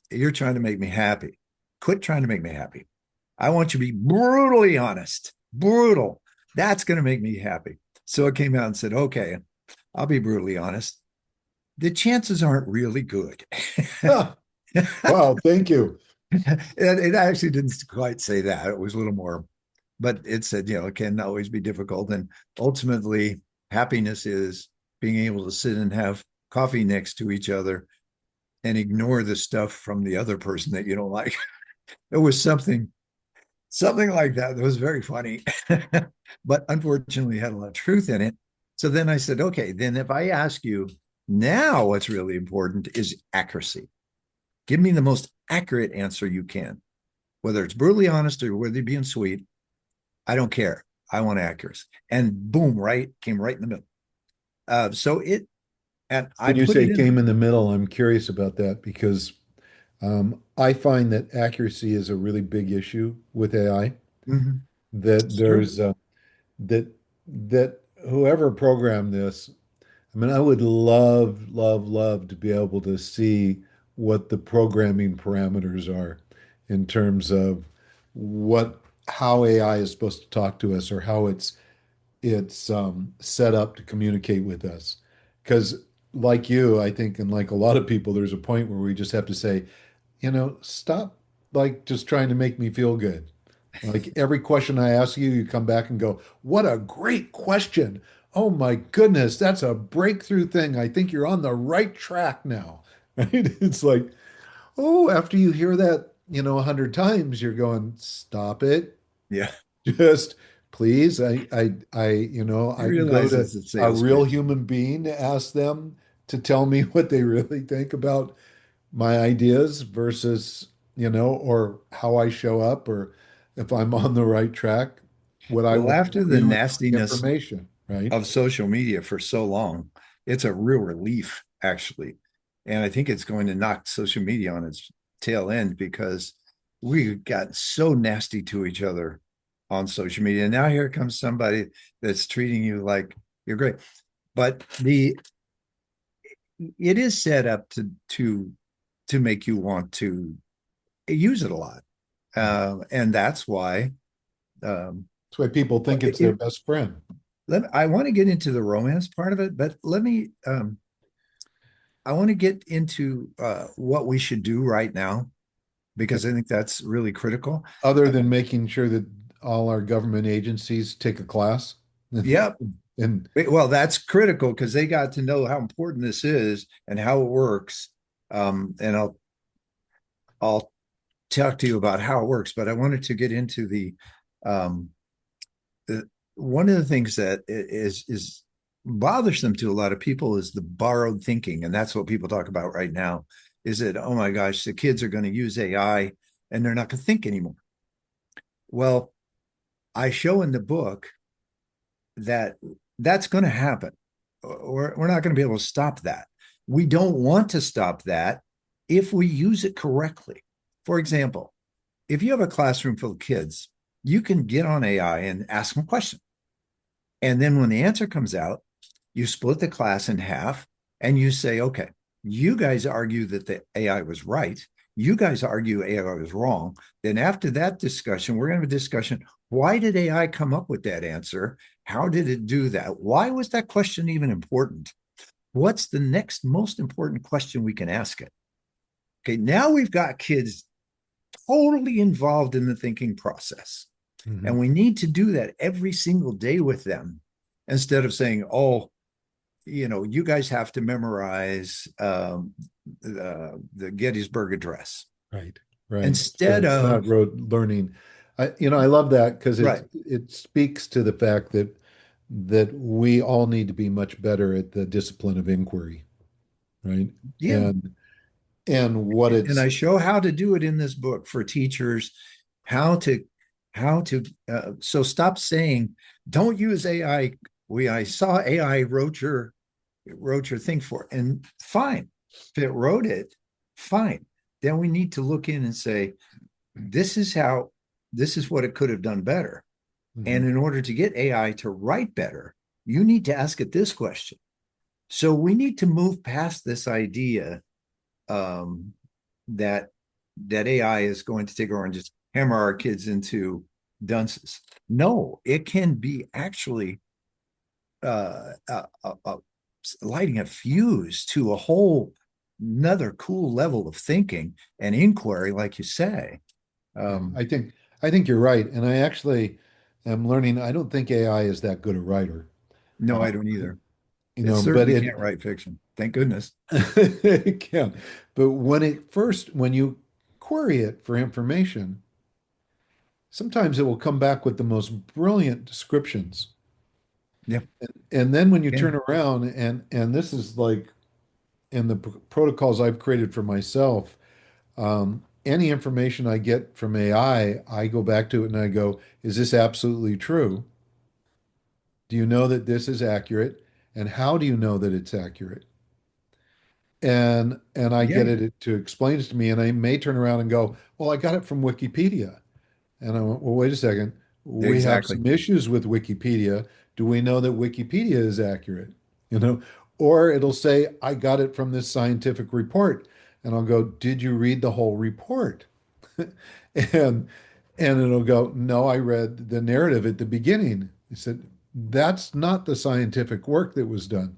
you're trying to make me happy. Quit trying to make me happy. I want you to be brutally honest. Brutal. That's going to make me happy." So it came out and said, "Okay, I'll be brutally honest. The chances aren't really good." Huh. Wow, thank you. It actually didn't quite say that. It was a little more, but it said, it can always be difficult. And ultimately, happiness is being able to sit and have coffee next to each other and ignore the stuff from the other person that you don't like. It was something like that. That was very funny, but unfortunately had a lot of truth in it. So then I said, okay, then if I ask you now, what's really important is accuracy. Give me the most accurate answer you can, whether it's brutally honest or whether you're being sweet. I don't care. I want accuracy. And boom, right, came right in the middle. So it, and I When you put say it in. came in the middle, I'm curious about that because I find that accuracy is a really big issue with AI. Mhm. That It's true. there's that that whoever programmed this, I mean, I would love, love, love to be able to see what the programming parameters are in terms of what how AI is supposed to talk to us or how it's set up to communicate with us. Because like you, I think, and like a lot of people, there's a point where we just have to say, stop like just trying to make me feel good. Like every question I ask you, you come back and go, "What a great question. Oh my goodness, that's a breakthrough thing. I think you're on the right track now." Right? It's like, oh, after you hear that, 100 times, you're going, "Stop it. Yeah. Just please." He I can go to realizes the a sales real pitch. human being to ask them to tell me what they really think about my ideas versus, or how I show up or if I'm on the right track, what I Well, want after to the do with the nastiness information, right? of social media for so long, it's a real relief, actually. And I think it's going to knock social media on its tail end because we got so nasty to each other on social media. And now here comes somebody that's treating you like you're great. But the it is set up to make you want to use it a lot. And that's why That's why people think it's their if, best friend. I want to get into the romance part of it, but I want to get into what we should do right now Okay. because I think that's really critical. Other than making sure that all our government agencies take a class and, Yep. and Well, that's critical because they got to know how important this is and how it works. And I'll talk to you about how it works, but I wanted to get into um, the one of the things that is bothersome to a lot of people is the borrowed thinking, and that's what people talk about right now. Is that, oh my gosh, the kids are going to use AI and they're not going to think anymore. Well, I show in the book that that's going to happen. We're not going to be able to stop that. We don't want to stop that if we use it correctly. For example, if you have a classroom full of kids, you can get on AI and ask them a question. And then when the answer comes out, you split the class in half and you say, okay, you guys argue that the AI was right. You guys argue AI was wrong. Then after that discussion, we're going to have a discussion. Why did AI come up with that answer? How did it do that? Why was that question even important? What's the next most important question we can ask it? Okay, now we've got kids totally involved in the thinking process. And Mhm. we need to do that every single day with them instead of saying, oh, you guys have to memorize the Gettysburg Address Right. Right. So instead it's not of rote learning. I love that because right. it speaks to the fact that we all need to be much better at the discipline of inquiry, right? Yeah. And what And it's I show how to do it in this book for teachers, how to so stop saying don't use AI. I saw AI wrote your thing for it. And fine. If it wrote it, fine. Then we need to look in and say, this is how this is what it could have done better. And Mhm. in order to get AI to write better, you need to ask it this question. So we need to move past this idea um, that AI is going to take over and just hammer our kids into dunces. No, it can be actually lighting a fuse to a whole another cool level of thinking and inquiry, like you say. Yeah, Um, I think you're right. And I actually am learning, I don't think AI is that good a writer. no, Uh, I don't either. It but certainly it can't write fiction. Thank goodness. it can. But when you query it for information, sometimes it will come back with the most brilliant descriptions. Yeah. And then when you Yeah. turn around and this is like in the protocols I've created for myself, any information I get from AI, I go back to it and I go, is this absolutely true? Do you know that this is accurate? And how do you know that it's accurate? And I Yeah. get it to explain it to me, and I may turn around and go, well, I got it from Wikipedia. And I went, well, wait a second. We have Exactly. some issues with Wikipedia. Do we know that Wikipedia is accurate? You know, or it'll say, I got it from this scientific report. And I'll go, did you read the whole report? And and it'll go, no, I read the narrative at the beginning. He said, that's not the scientific work that was done.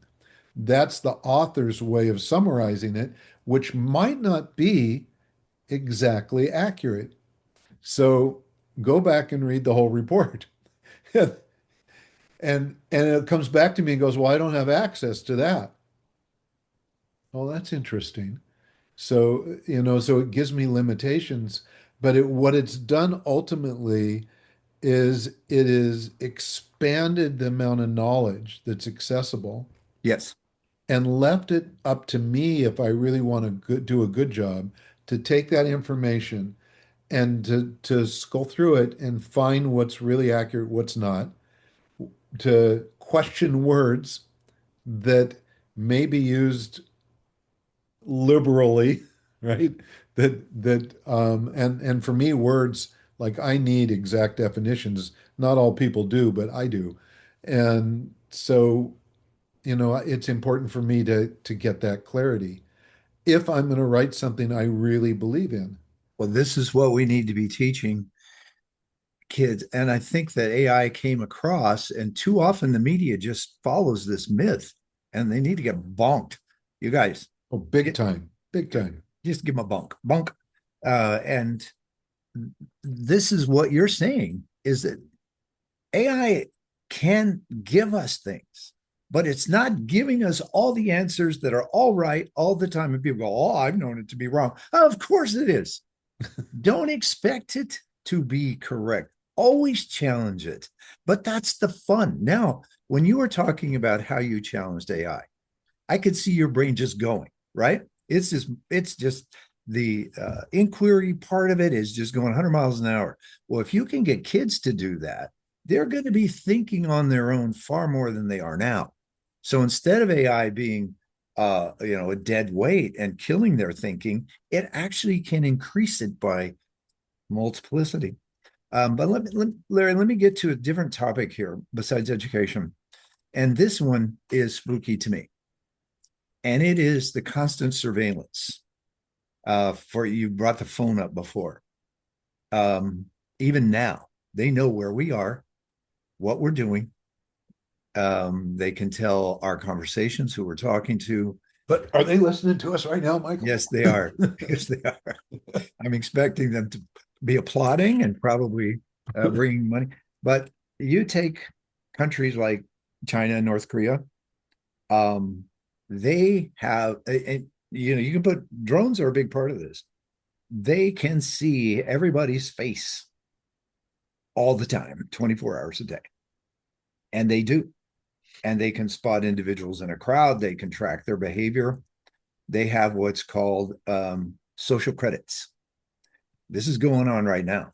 That's the author's way of summarizing it, which might not be exactly accurate. So go back and read the whole report. And it comes back to me and goes, well, I don't have access to that. Oh, that's interesting. So, so it gives me limitations, but what it's done ultimately is it is expanded the amount of knowledge that's accessible Yes. and left it up to me if I really want to do a good job to take that information and to skull through it and find what's really accurate, what's not, to question words that may be used liberally, right? And for me, words like I need exact definitions. Not all people do, but I do. And so, it's important for me to get that clarity if I'm going to write something I really believe in. Well, this is what we need to be teaching kids. And I think that AI came across, and too often the media just follows this myth and they need to get bonked. You guys, Oh, big get, time, big time. just give them a bunk. And this is what you're saying is that AI can give us things, but it's not giving us all the answers that are all right all the time. And people go, oh, I've known it to be wrong. Of course it is. Don't expect it to be correct. Always challenge it. But that's the fun. Now, when you were talking about how you challenged I could see your brain just going, right? It's just the inquiry part of it is just going 100 miles an hour. Well, if you can get kids to do that, they're going to be thinking on their own far more than they are now. So instead of AI being a dead weight and killing their thinking, it actually can increase it by multiplicity. But Larry, let me get to a different topic here besides education. And this one is spooky to me. And it is the constant surveillance. For you brought the phone up before. Um, Even now, they know where we are, what we're doing. They can tell our conversations, who we're talking to. But are they listening to us right now, Michael? Yes, they are. Yes, they are. I'm expecting them to be applauding and probably bringing money. But you take countries like China and North Korea, Um, they have, and you can put drones are a big part of this. They can see everybody's face all the time, 24 hours a day. And they do. And they can spot individuals in a crowd. They can track their behavior. They have what's called social credits. This is going on right now.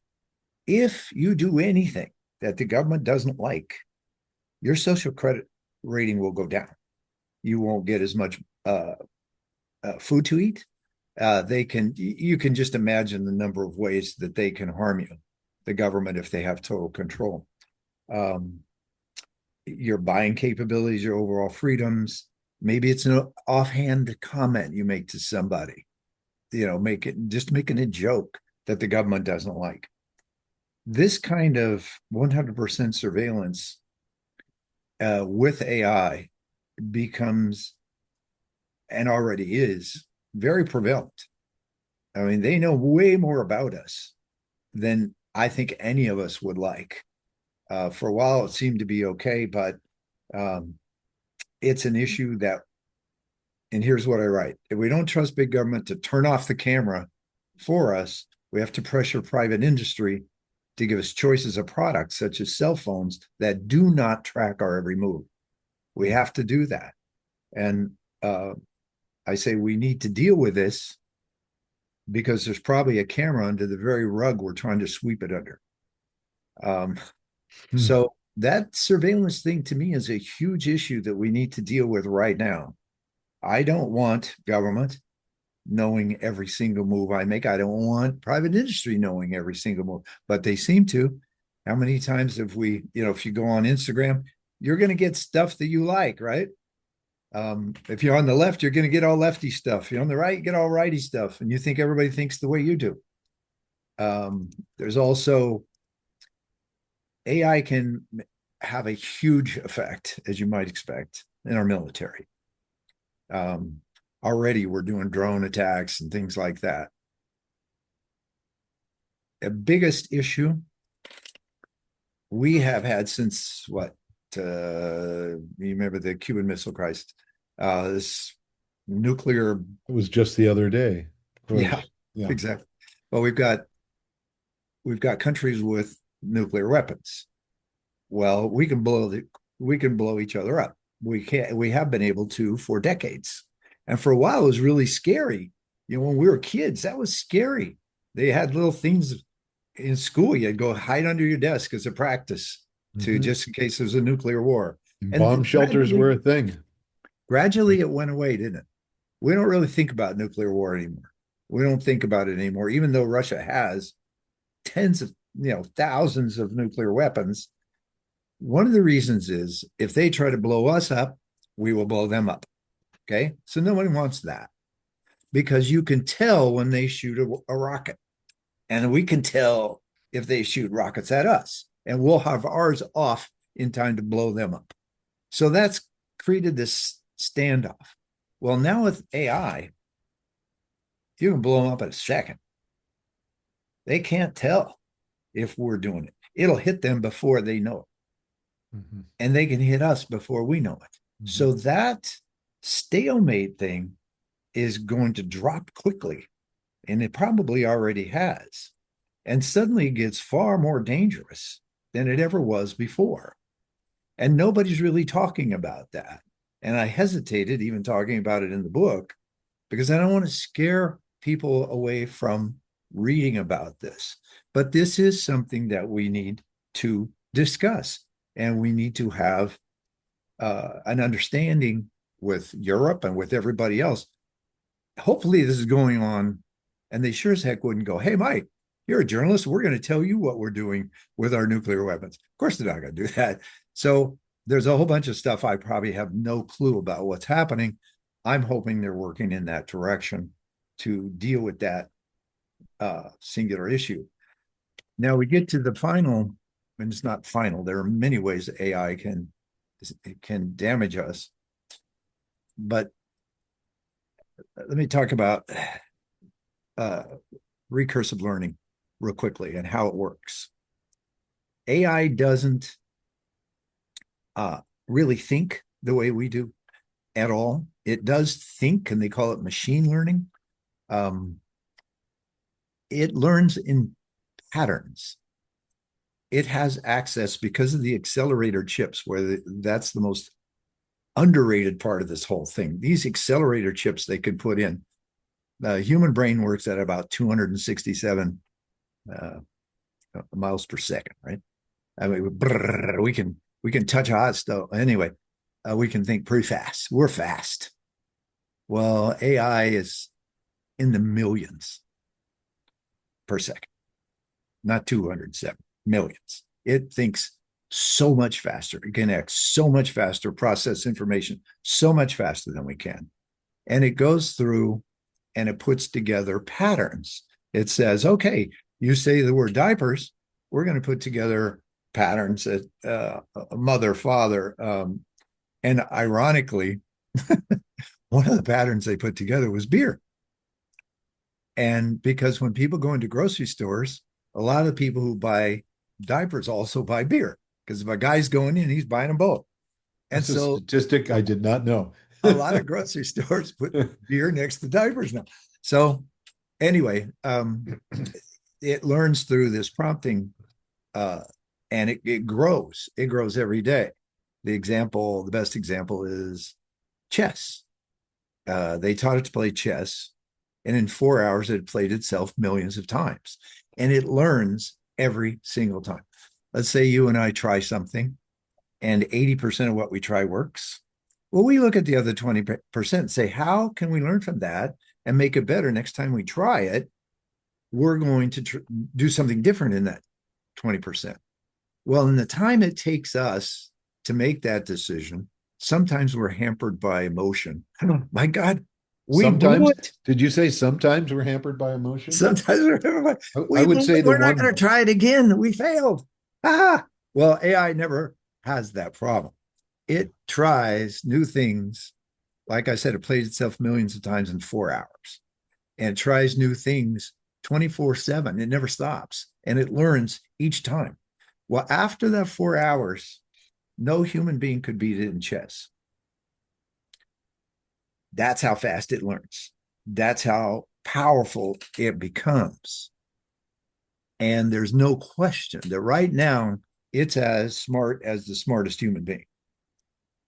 If you do anything that the government doesn't like, your social credit rating will go down. You won't get as much food to eat. You can just imagine the number of ways that they can harm you, the government, if they have total control. Um, your buying capabilities, your overall freedoms. Maybe it's an offhand comment you make to somebody, making a joke that the government doesn't like. This kind of 100% surveillance with AI becomes, and already is, very prevalent. I mean, they know way more about us than I think any of us would like. For a while, it seemed to be okay, but um, it's an issue that, and here's what I write: if we don't trust big government to turn off the camera for us, we have to pressure private industry to give us choices of products, such as cell phones, that do not track our every move. We have to do that. And I say we need to deal with this because there's probably a camera under the very rug we're trying to sweep it under. Um, Hmm. so that surveillance thing to me is a huge issue that we need to deal with right now. I don't want government knowing every single move I make. I don't want private industry knowing every single move, but they seem to. How many times have we, if you go on Instagram, you're going to get stuff that you like, right? If you're on the left, you're going to get all lefty stuff. If you're on the right, you get all righty stuff. And you think everybody thinks the way you do. There's also AI can have a huge effect, as you might expect, in our military. Um, Already, we're doing drone attacks and things like that. The biggest issue we have had since what? You remember the Cuban Missile Crisis? This nuclear. It was just the other day, of Yeah, course. Yeah. exactly. Well, we've got countries with nuclear weapons. Well, we can blow each other up. We have been able to for decades. And for a while it was really scary. When we were kids, that was scary. They had little things in school. You'd go hide under your desk as a practice to Hmm. just in case there's a nuclear war. And And bomb shelters gradually, were a thing. gradually it went away, didn't it? We don't really think about nuclear war anymore. We don't think about it anymore, even though Russia has tens of, thousands of nuclear weapons. One of the reasons is if they try to blow us up, we will blow them up. Okay. So no one wants that because you can tell when they shoot a rocket, and we can tell if they shoot rockets at us, and we'll have ours off in time to blow them up. So that's created this standoff. Well, now with AI, you can blow them up in a second. They can't tell if we're doing it. It'll hit them before they know it, Hmm. and they can hit us before we know it. Hmm. So that stalemate thing is going to drop quickly, and it probably already has. And suddenly it gets far more dangerous than it ever was before. And nobody's really talking about that. And I hesitated even talking about it in the book because I don't want to scare people away from reading about this. But this is something that we need to discuss, and we need to have an understanding with Europe and with everybody else. Hopefully, this is going on, and they sure as heck wouldn't go, "Hey, Mike, you're a journalist. We're going to tell you what we're doing with our nuclear weapons." Of course, they're not going to do that. So there's a whole bunch of stuff I probably have no clue about what's happening. I'm hoping they're working in that direction to deal with that singular issue. Now we get to the final, and it's not final. There are many ways that AI can damage us, but let me talk about uh, recursive learning real quickly and how it works. AI doesn't really think the way we do. at all. It does think, and they call it machine learning. Um, it learns in patterns. It has access because of the accelerator chips, that's the most underrated part of this whole thing. These accelerator chips they could put in. The human brain works at about 267 uh, miles per second, right? I mean, we can touch hot stuff anyway. We can think pretty fast. We're fast. Well, AI is in the millions per second, not 207 millions. It thinks so much faster. It can act so much faster, process information so much faster than we can. And it goes through and it puts together patterns. It says, okay, you say the word diapers, we're going to put together patterns that mother, father. And ironically, one of the patterns they put together was beer. And because when people go into grocery stores, a lot of the people who buy diapers also buy beer. Because if a guy's going in, he's buying them both. And That's a so statistic I did not know. a lot of grocery stores put beer next to diapers now. So anyway, it learns through this prompting, uh, and it grows. It grows every day. The best example is chess. They taught it to play chess, and in 4 hours, it played itself millions of times, and it learns every single time. Let's say you and I try something, and 80% of what we try works. Well, we look at the other 20% and say, how can we learn from that and make it better next time we try it? We're going to do something different in that 20%. Well, in the time it takes us to make that decision, sometimes we're hampered by emotion. My God, we blew Sometimes, it. did you say sometimes we're hampered by emotion? Sometimes I we would say the we're not going one, to try it again. We failed. Ah, well, AI never has that problem. It tries new things. Like I said, it plays itself millions of times in 4 hours, and it tries new things 24/7. It never stops, and it learns each time. Well, after that 4 hours, no human being could beat it in chess. That's how fast it learns. That's how powerful it becomes. And there's no question that right now it's as smart as the smartest human being.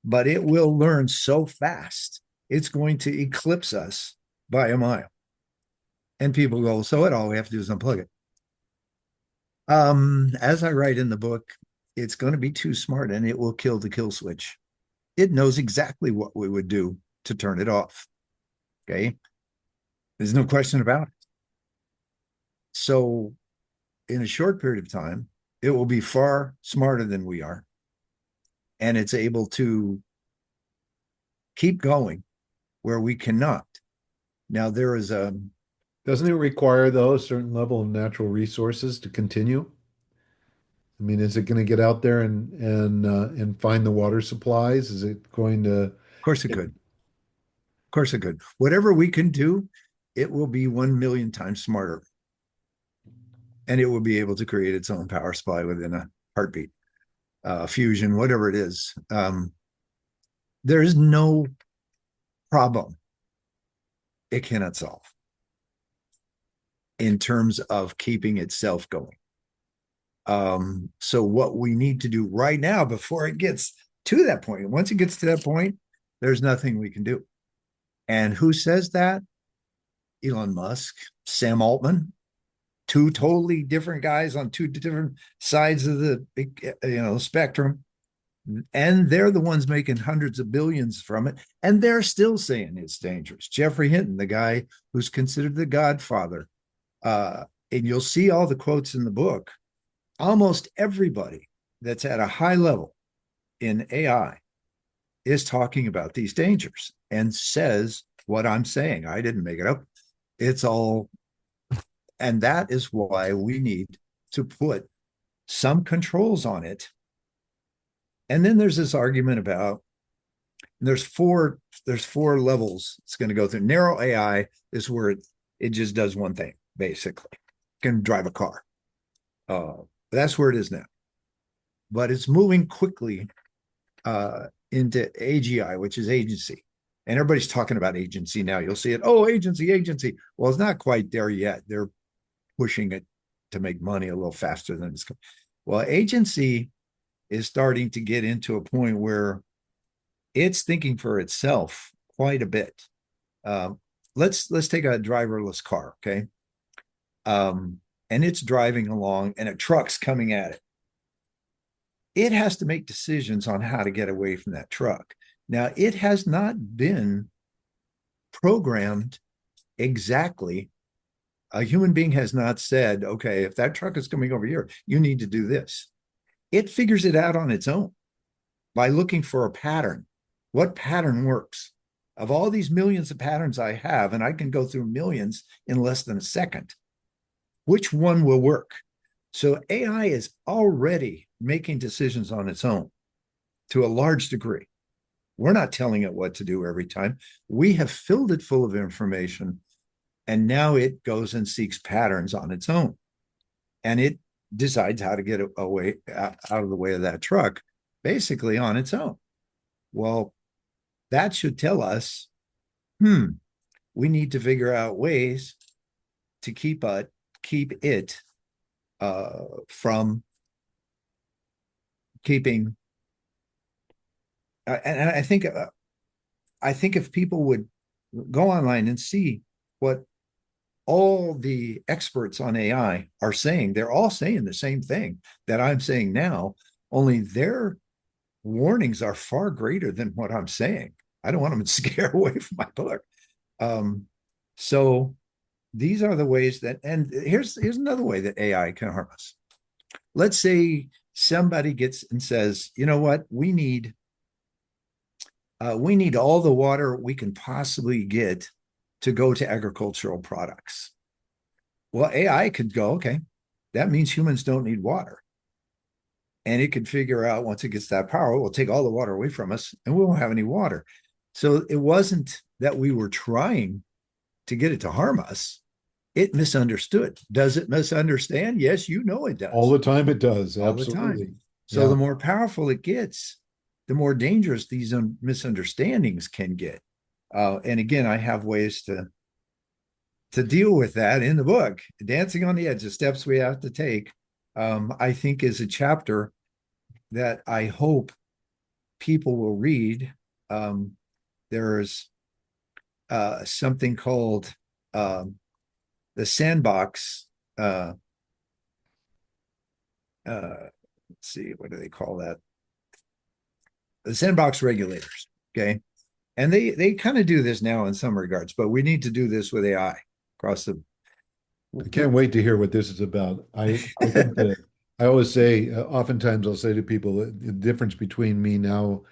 But it will learn so fast, it's going to eclipse us by a mile. And people go, so what? All we have to do is unplug it. As I write in the book, it's going to be too smart and it will kill the kill switch. It knows exactly what we would do to turn it off. Okay. There's no question about it. So, in a short period of time, it will be far smarter than we are. And it's able to keep going where we cannot. Now, there is a, doesn't it require, though, a certain level of natural resources to continue? I mean, is it going to get out there and find the water supplies? Is it going to? of course it could. Of course it could. Whatever we can do, it will be 1 million times smarter. And it will be able to create its own power supply within a heartbeat, fusion, whatever it is. There is no problem it cannot solve in terms of keeping itself going. So what we need to do right now before it gets to that point, once it gets to that point, there's nothing we can do. And who says that? Elon Musk, Sam Altman, two totally different guys on two different sides of the spectrum. And they're the ones making hundreds of billions from it. And they're still saying it's dangerous. Jeffrey Hinton, the guy who's considered the godfather. And you'll see all the quotes in the book. Almost everybody that's at a high level in AI is talking about these dangers and says what I'm saying. I didn't make it up. It's all, and that is why we need to put some controls on it. And then there's this argument about there's four levels it's going to go through. Narrow AI is where it just does one thing, basically. It can drive a car. That's where it is now. But it's moving quickly into AGI, which is agency. And everybody's talking about agency now. You'll see it. Oh, agency, agency. Well, it's not quite there yet. They're pushing it to make money a little faster than it's. Well, agency is starting to get into a point where it's thinking for itself quite a bit. Um, let's take a driverless car, okay? And it's driving along, and a truck's coming at it. It has to make decisions on how to get away from that truck. Now, it has not been programmed exactly. A human being has not said, okay, if that truck is coming over here, you need to do this. It figures it out on its own by looking for a pattern. What pattern works? Of all these millions of patterns I have, and I can go through millions in less than a second, which one will work? So AI is already making decisions on its own to a large degree. We're not telling it what to do every time. We have filled it full of information, and now it goes and seeks patterns on its own. And it decides how to get away out of the way of that truck, basically on its own. Well, that should tell us, we need to figure out ways to keep it from keeping. And I think if people would go online and see what all the experts on AI are saying, they're all saying the same thing that I'm saying now, only their warnings are far greater than what I'm saying. I don't want them to scare away from my book. So these are the ways that, and here's another way that AI can harm us. Let's say somebody gets and says, you know what, we need all the water we can possibly get to go to agricultural products. Well, AI could go, okay, that means humans don't need water. And it could figure out once it gets that power, we'll take all the water away from us and we won't have any water. So it wasn't that we were trying to get it to harm us. It misunderstood. Does it misunderstand? Yes, you know it All does. the time it does. All the time. Absolutely. So Yeah. the more powerful it gets, the more dangerous these misunderstandings can get. And again, I have ways to deal with that in the book. Dancing on the Edge, the steps we have to take, I think is a chapter that I hope people will read. There's something called the sandbox. Let's see, what do they call that? The sandbox regulators. Okay. And they kind of do this now in some regards, but we need to do this with AI across the. I can't wait to hear what this is about. I think that I always say, oftentimes I'll say to people, the difference between me now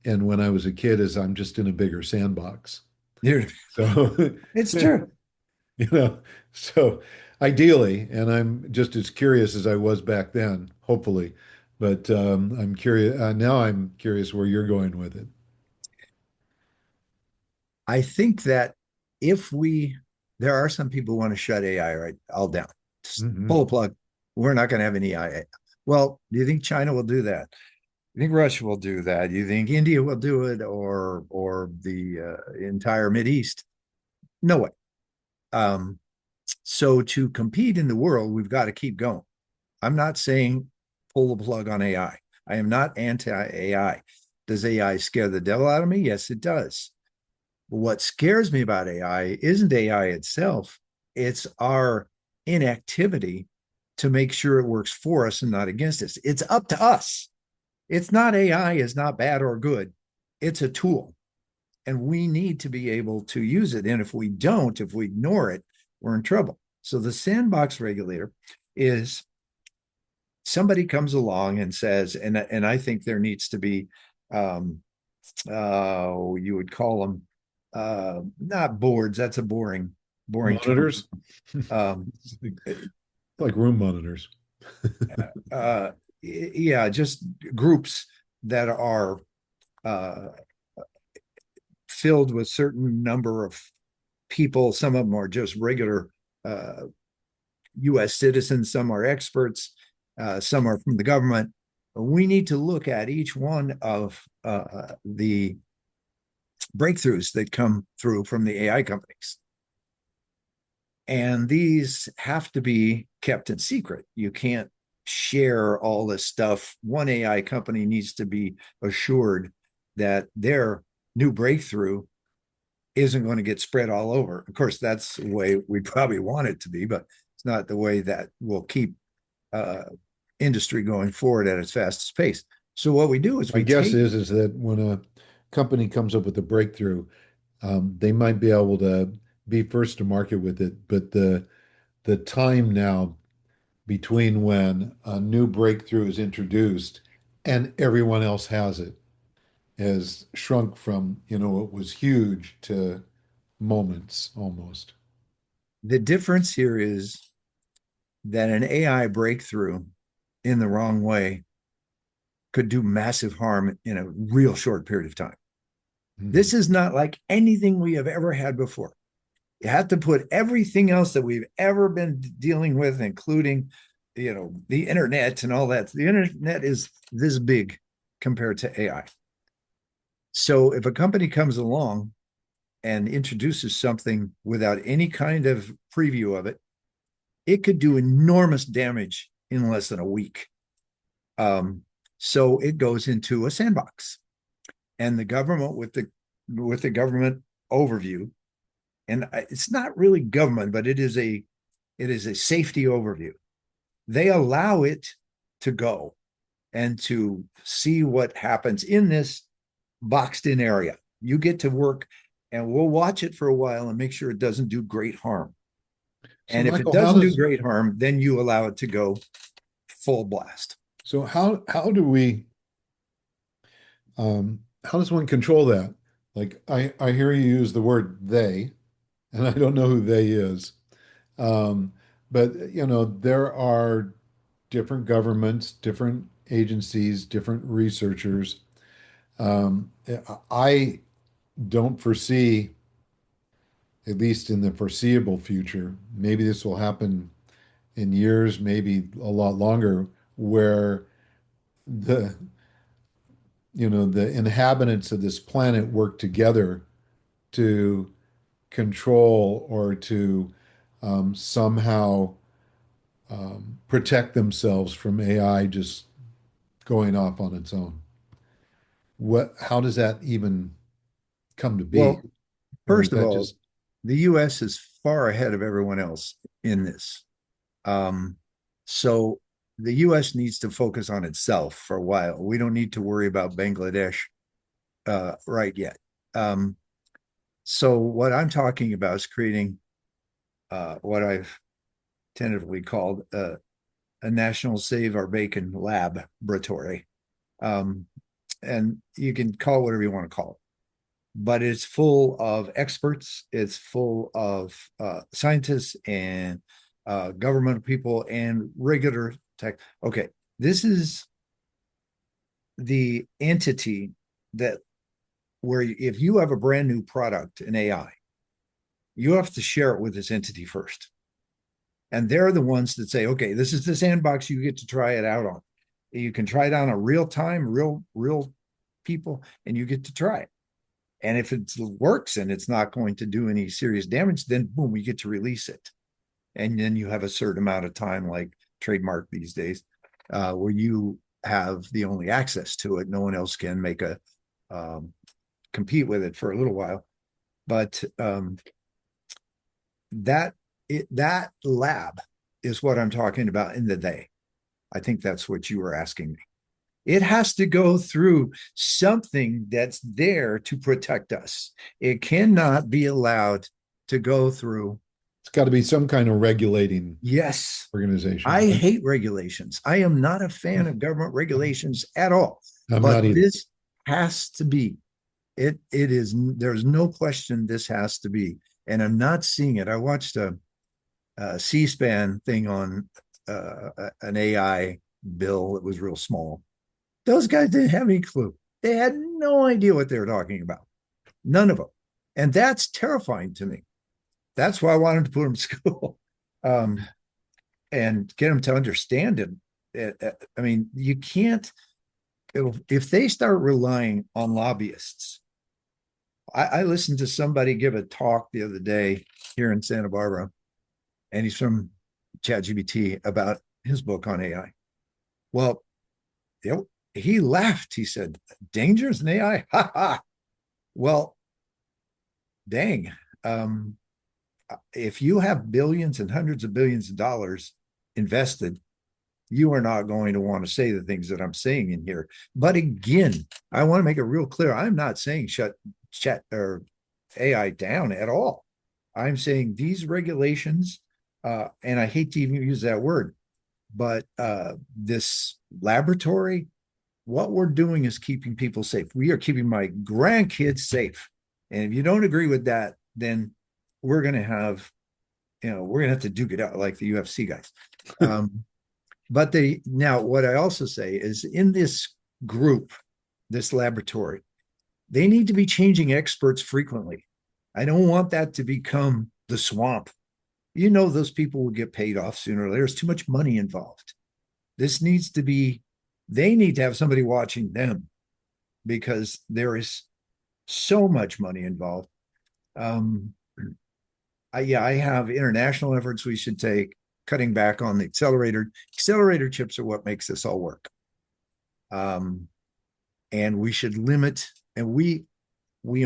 and when I was a kid is I'm just in a bigger sandbox. So, It's you true. know, so ideally, and I'm just as curious as I was back then, hopefully, but I'm curious now. I'm curious where you're going with it. I think that if there are some people who want to shut AI right all down, just pull a Hmm. plug. We're not going to have any AI. Well, do you think China will do that? You think Russia will do that? You think India will do it, or the entire Mid East? No way. Um, so to compete in the world, we've got to keep going. I'm not saying pull the plug on AI. I am not anti AI. Does AI scare the devil out of me? Yes, it does. What scares me about AI isn't AI itself, it's our inactivity to make sure it works for us and not against us. It's up to us. It's not AI is not bad or good. It's a tool. And we need to be able to use it. And if we don't, if we ignore it, we're in trouble. So the sandbox regulator is somebody comes along and says, and I think there needs to be you would call them not boards. That's a boring term. Monitors, Um, like room monitors. uh, yeah, just groups that are uh, filled with certain number of people. Some of them are just regular U.S. citizens. Some are experts. Some are from the government. We need to look at each one of the breakthroughs that come through from the AI companies. And these have to be kept in secret. You can't share all this stuff. One AI company needs to be assured that their new breakthrough isn't going to get spread all over. Of course, that's the way we probably want it to be, but it's not the way that will keep uh, industry going forward at its fastest pace. So what we do is My we guess take is that when a company comes up with a breakthrough, they might be able to be first to market with it, but the time now between when a new breakthrough is introduced and everyone else has it has shrunk from, it was huge to moments almost. the difference here is that an AI breakthrough in the wrong way could do massive harm in a real short period of time. Mhm. This is not like anything we have ever had before. You have to put everything else that we've ever been dealing with, including, the internet and all that. The internet is this big compared to AI. So if a company comes along and introduces something without any kind of preview of it, it could do enormous damage in less than a week. Um, so it goes into a sandbox, and the government with the government overview, and it's not really government, but it is a safety overview. They allow it to go and to see what happens in this boxed in area. You get to work, and we'll watch it for a while and make sure it doesn't do great harm. So And if it Michael, how doesn't do does great harm, then you allow it to go full blast. so how do we how does one control that? Like I hear you use the word they, and I don't know who they is. Um, but there are different governments, different agencies, different researchers. I don't foresee, at least in the foreseeable future, maybe this will happen in years, maybe a lot longer, where the the inhabitants of this planet work together to control or to somehow protect themselves from AI just going off on its own. How does that even come to be? Well, Or is first of that all, just, the US is far ahead of everyone else in this. Um, so the US needs to focus on itself for a while. We don't need to worry about Bangladesh right yet. Um, so what I'm talking about is creating what I've tentatively called a national save our bacon laboratory. Um, and you can call it whatever you want to call it, but it's full of experts. It's full of scientists and government people and regular tech. Okay, this is the entity that where if you have a brand new product in AI, you have to share it with this entity first. And they're the ones that say, okay, this is the sandbox you get to try it out on. You can try it on a real time, real people, and you get to try it. And if it works and it's not going to do any serious damage, then boom, you get to release it. And then you have a certain amount of time, like trademark these days, where you have the only access to it. No one else can make a compete with it for a little while. But that lab is what I'm talking about in the day. I think that's what you were asking me. It has to go through something that's there to protect us. It cannot be allowed to go through. it's got to be some kind of regulating Yes, organization, I right? hate regulations. I am not a fan of government regulations at all. I'm But not either. this has to be. It is. There's no question this has to be. And I'm not seeing it. I watched a C-SPAN thing on an AI bill that was real small. Those guys didn't have any clue. They had no idea what they were talking about. None of them. And that's terrifying to me. That's why I wanted to put them in school um, and get them to understand it. I mean, you can't, if they start relying on lobbyists I listened to somebody give a talk the other day here in Santa Barbara, and he's from ChatGPT about his book on AI. Well, you know, he laughed. He said, "Dangers in AI." Ha ha. Well, dang. Um, if you have billions and hundreds of billions of dollars invested, you are not going to want to say the things that I'm saying in here. But again, I want to make it real clear. I'm not saying shut chat or AI down at all. I'm saying these regulations, and I hate to even use that word, but this laboratory, what we're doing is keeping people safe. We are keeping my grandkids safe. And if you don't agree with that, then we're going to have, we're going to have to duke it out like the UFC guys. But now what I also say is in this group, this laboratory, they need to be changing experts frequently. I don't want that to become the swamp. Those people will get paid off sooner or later. There's too much money involved. This needs to be, they need to have somebody watching them because there is so much money involved. Um, I have international efforts we should take, cutting back on the accelerator. Accelerator chips are what makes this all work. And we should limit, and we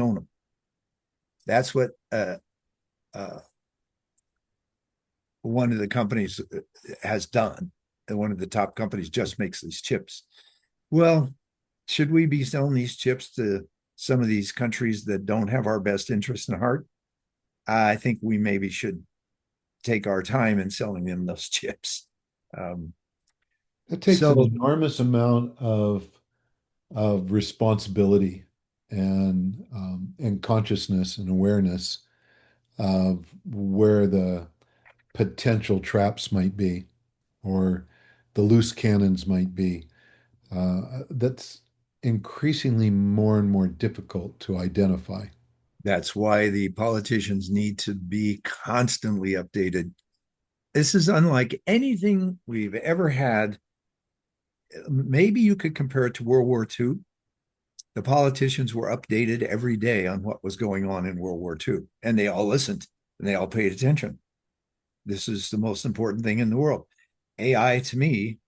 own them. That's what one of the companies has done. And one of the top companies just makes these chips. Well, should we be selling these chips to some of these countries that don't have our best interest in heart? I think we maybe should take our time in selling them those chips. Um, It takes an so enormous amount of responsibility and consciousness and awareness of where the potential traps might be or the loose cannons might be. That's increasingly more and more difficult to identify. that's why the politicians need to be constantly updated. This is unlike anything we've ever had. Maybe you could compare it to World War II. The politicians were updated every day on what was going on in World War II, and they all listened and they all paid attention. This is the most important thing in the world. AI to me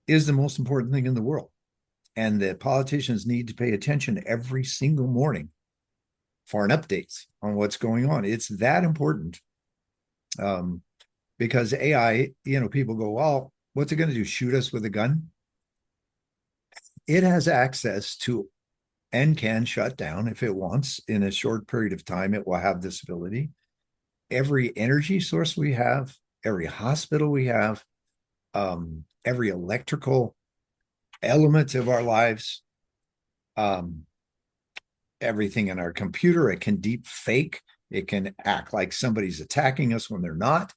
is the most important thing in the world. And the politicians need to pay attention every single morning for an updates on what's going on. It's that important. Um, because AI, people go, well, what's it going to do? Shoot us with a gun? It has access to and can shut down if it wants in a short period of time. It will have this ability. Every energy source we have, every hospital we have, every electrical element of our lives, um, everything in our computer, it can deep fake. It can act like somebody's attacking us when they're not.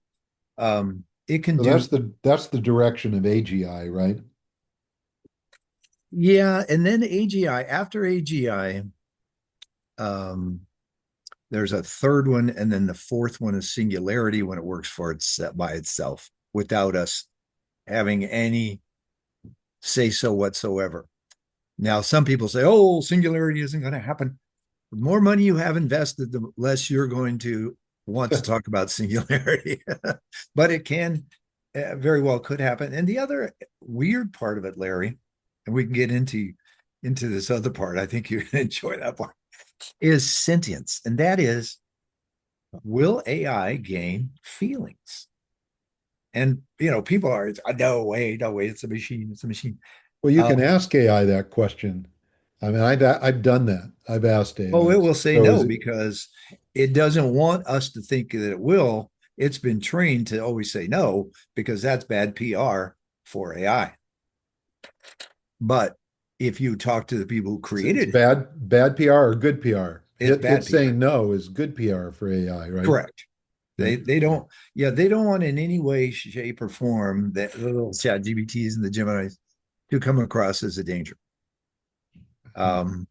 It can So do, that's the direction of AGI, right? yeah. And then AGI, after AGI, um, there's a third one, and then the fourth one is singularity when it works for it's by itself without us having any say so whatsoever. Now, some people say, "Oh, singularity isn't going to happen." The more money you have invested, the less you're going to want to talk about singularity. But it can very well could happen. And the other weird part of it, Larry, and we can get into this other part. I think you're going to enjoy that part. Is sentience, and that is, will AI gain feelings? And people are, no way, it's a machine, it's a machine. Well, you can Um, ask AI that question. I mean, I've done that. I've asked oh, AI. it will say So is no it, because it doesn't want us to think that it will. It's been trained to always say no because that's bad PR for AI. But if you talk to the people who it's created it, bad PR or good PR? it's It bad PR. saying no is good PR for AI, right? Correct. Yeah. They don't, yeah, they don't want in any way, shape, or form that little chat GBTs and the Geminis to come across as a danger. Um,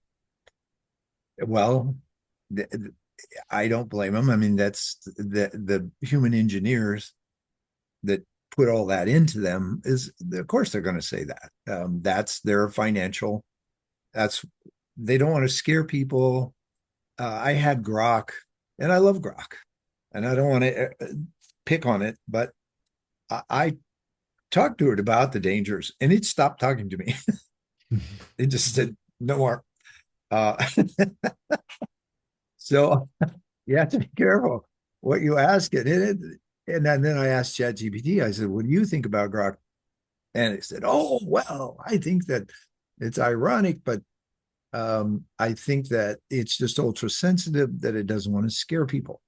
well, I don't blame them. I mean, that's the human engineers that put all that into them is, of course, they're going to say that. That's their financial. That's, they don't want to scare people. I had Grok, and I love Grok, and I don't want to pick on it, but I talked to it about the dangers, and it stopped talking to me. It just said no more. Uh, so you have to be careful what you ask it. And then I asked ChatGPT, I said, what do you think about Grok? And it said, oh, well, I think that it's ironic, but I think that it's just ultra sensitive, that it doesn't want to scare people.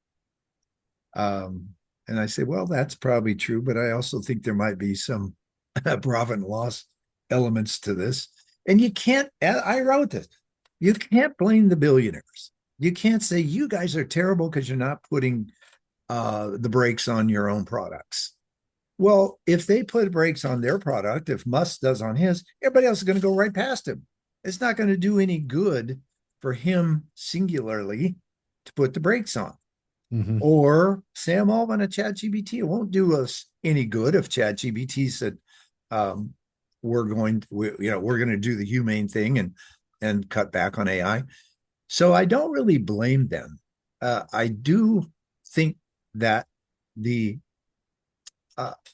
Um, and I say, well, that's probably true, but I also think there might be some profit and loss elements to this. And you can't, I wrote this, you can't blame the billionaires. You can't say you guys are terrible because you're not putting the brakes on your own products. Well, if they put brakes on their product, if Musk does on his, everybody else is going to go right past him. It's not going to do any good for him singularly to put the brakes on. Hmm. Or Sam Altman at ChatGPT. It won't do us any good if ChatGPT said, um, we're going to do the humane thing and cut back on AI. So I don't really blame them. I do think that the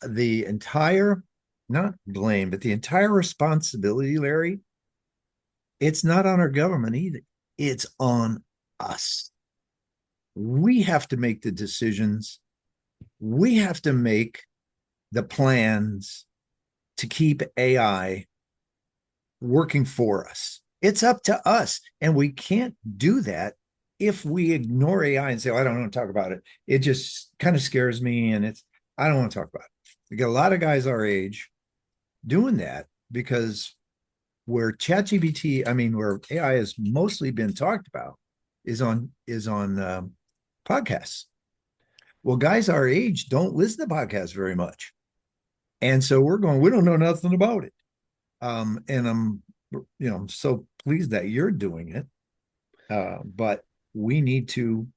the entire, not blame, but the entire responsibility, Larry, it's not on our government either. It's on us. We have to make the decisions. We have to make the plans to keep AI working for us. It's up to us. And we can't do that if we ignore AI and say, oh, I don't want to talk about it. It just kind of scares me. And I don't want to talk about it. We got a lot of guys our age doing that because where ChatGPT, I mean, where AI has mostly been talked about is on podcasts. Well, guys our age don't listen to podcasts very much, and so we're going. We don't know nothing about it. And I'm so pleased that you're doing it. But we need to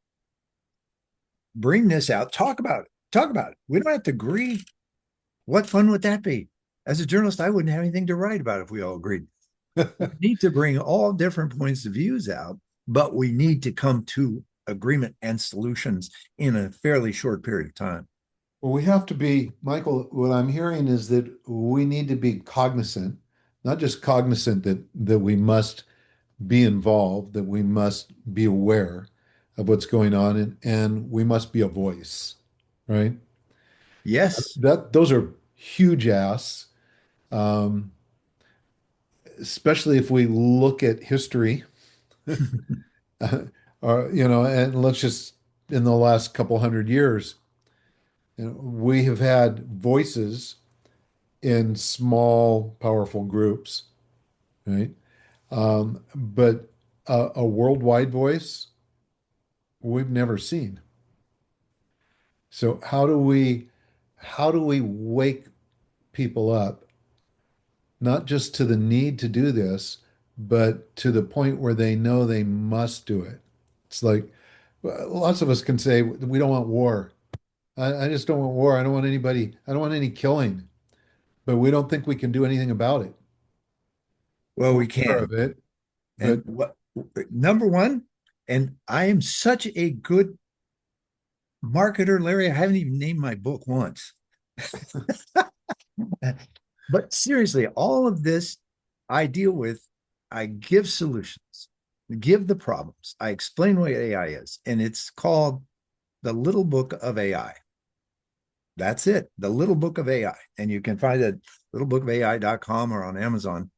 bring this out. Talk about it. Talk about it. We don't have to agree. What fun would that be? As a journalist, I wouldn't have anything to write about if we all agreed. We need to bring all different points of views out, but we need to come to agreement and solutions in a fairly short period of time. Well, we have to be, Michael, what I'm hearing is that we need to be cognizant, not just cognizant that we must be involved, that we must be aware of what's going on, and we must be a voice, right? Yes. That those are huge asks, um, especially if we look at history, or and let's just in the last couple hundred years, we have had voices in small, powerful groups, right? But a worldwide voice we've never seen. So how do we wake people up, not just to the need to do this, but to the point where they know they must do it? It's like lots of us can say we don't want war. I just don't want war. I don't want anybody. I don't want any killing. But we don't think we can do anything about it. Well, We're we aware can. of it, but And what number one, and I am such a good marketer, Larry. I haven't even named my book once. But seriously, all of this I deal with, I give solutions, give the problems. I explain what AI is, and it's called The Little Book of AI. That's it, The Little Book of AI. And you can find it at littlebookofai.com or on Amazon.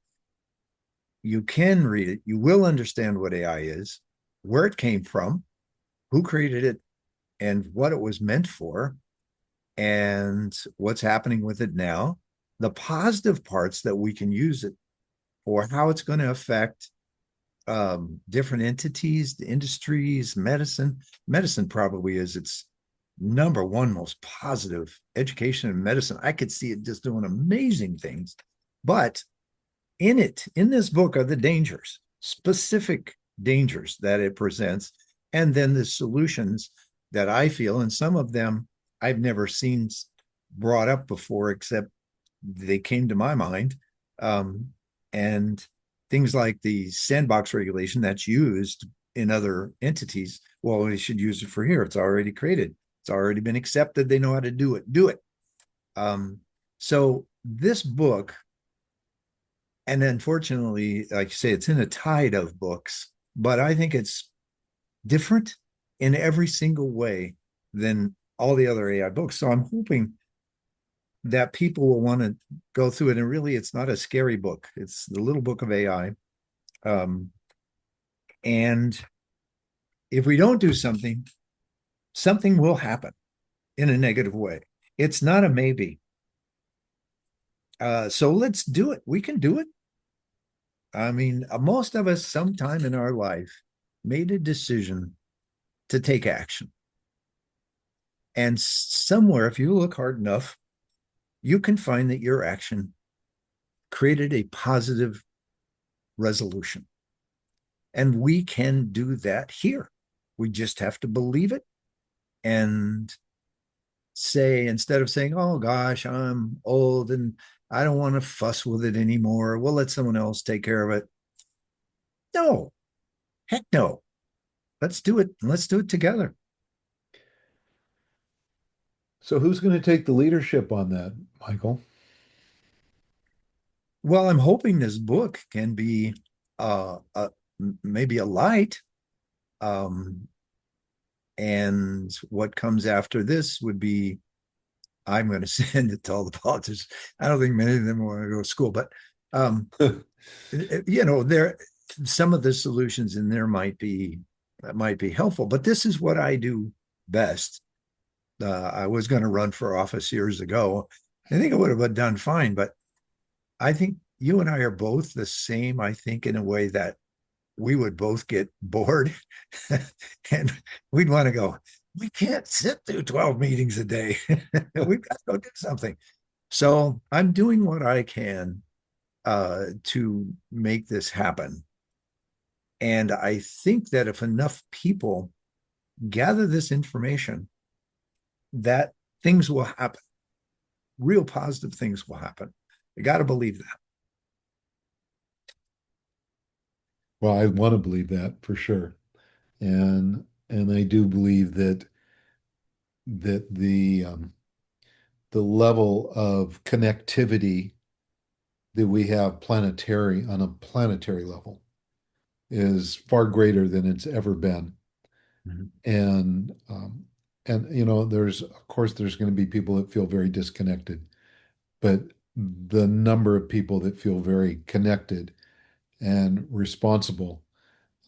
You can read it. You will understand what AI is, where it came from, who created it, and what it was meant for, and what's happening with it now, the positive parts that we can use it for, how it's going to affect different entities, the industries, medicine. Medicine probably is its number one most positive. Education and medicine. I could see it just doing amazing things. But in this book are the dangers, specific dangers that it presents, and then the solutions that I feel, and some of them I've never seen brought up before, except they came to my mind. And things like the sandbox regulation that's used in other entities. Well, we should use it for here. It's already created. It's already been accepted. They know how to do it. Do it. Um, so this book, and unfortunately, like you say, it's in a tide of books, but I think it's different in every single way than all the other AI books. So I'm hoping that people will want to go through it. And really, it's not a scary book. It's the little book of AI. Um, and if we don't do something, something will happen in a negative way. It's not a maybe. So let's do it. We can do it. I mean, most of us sometime in our life made a decision to take action. And somewhere, if you look hard enough, you can find that your action created a positive resolution. And we can do that here. We just have to believe it and say, instead of saying, oh gosh, I'm old and I don't want to fuss with it anymore, we'll let someone else take care of it. No, heck no. Let's do it. Let's do it together. So who's going to take the leadership on that, Michael? Well, I'm hoping this book can be maybe a light. Um, and what comes after this would be, I'm going to send it to all the politicians. I don't think many of them want to go to school, but um, there some of the solutions in there might be helpful. But this is what I do best. I was going to run for office years ago. I think it would have done fine, but I think you and I are both the same. I think in a way that we would both get bored, and we'd want to go. We can't sit through 12 meetings a day. We've got to go do something. So I'm doing what I can to make this happen. And I think that if enough people gather this information, that things will happen. Real positive things will happen. You got to believe that. Well, I want to believe that for sure. And I do believe that the level of connectivity that we have planetary on a planetary level is far greater than it's ever been. Mhm. And you know, there's of course there's going to be people that feel very disconnected, but the number of people that feel very connected and responsible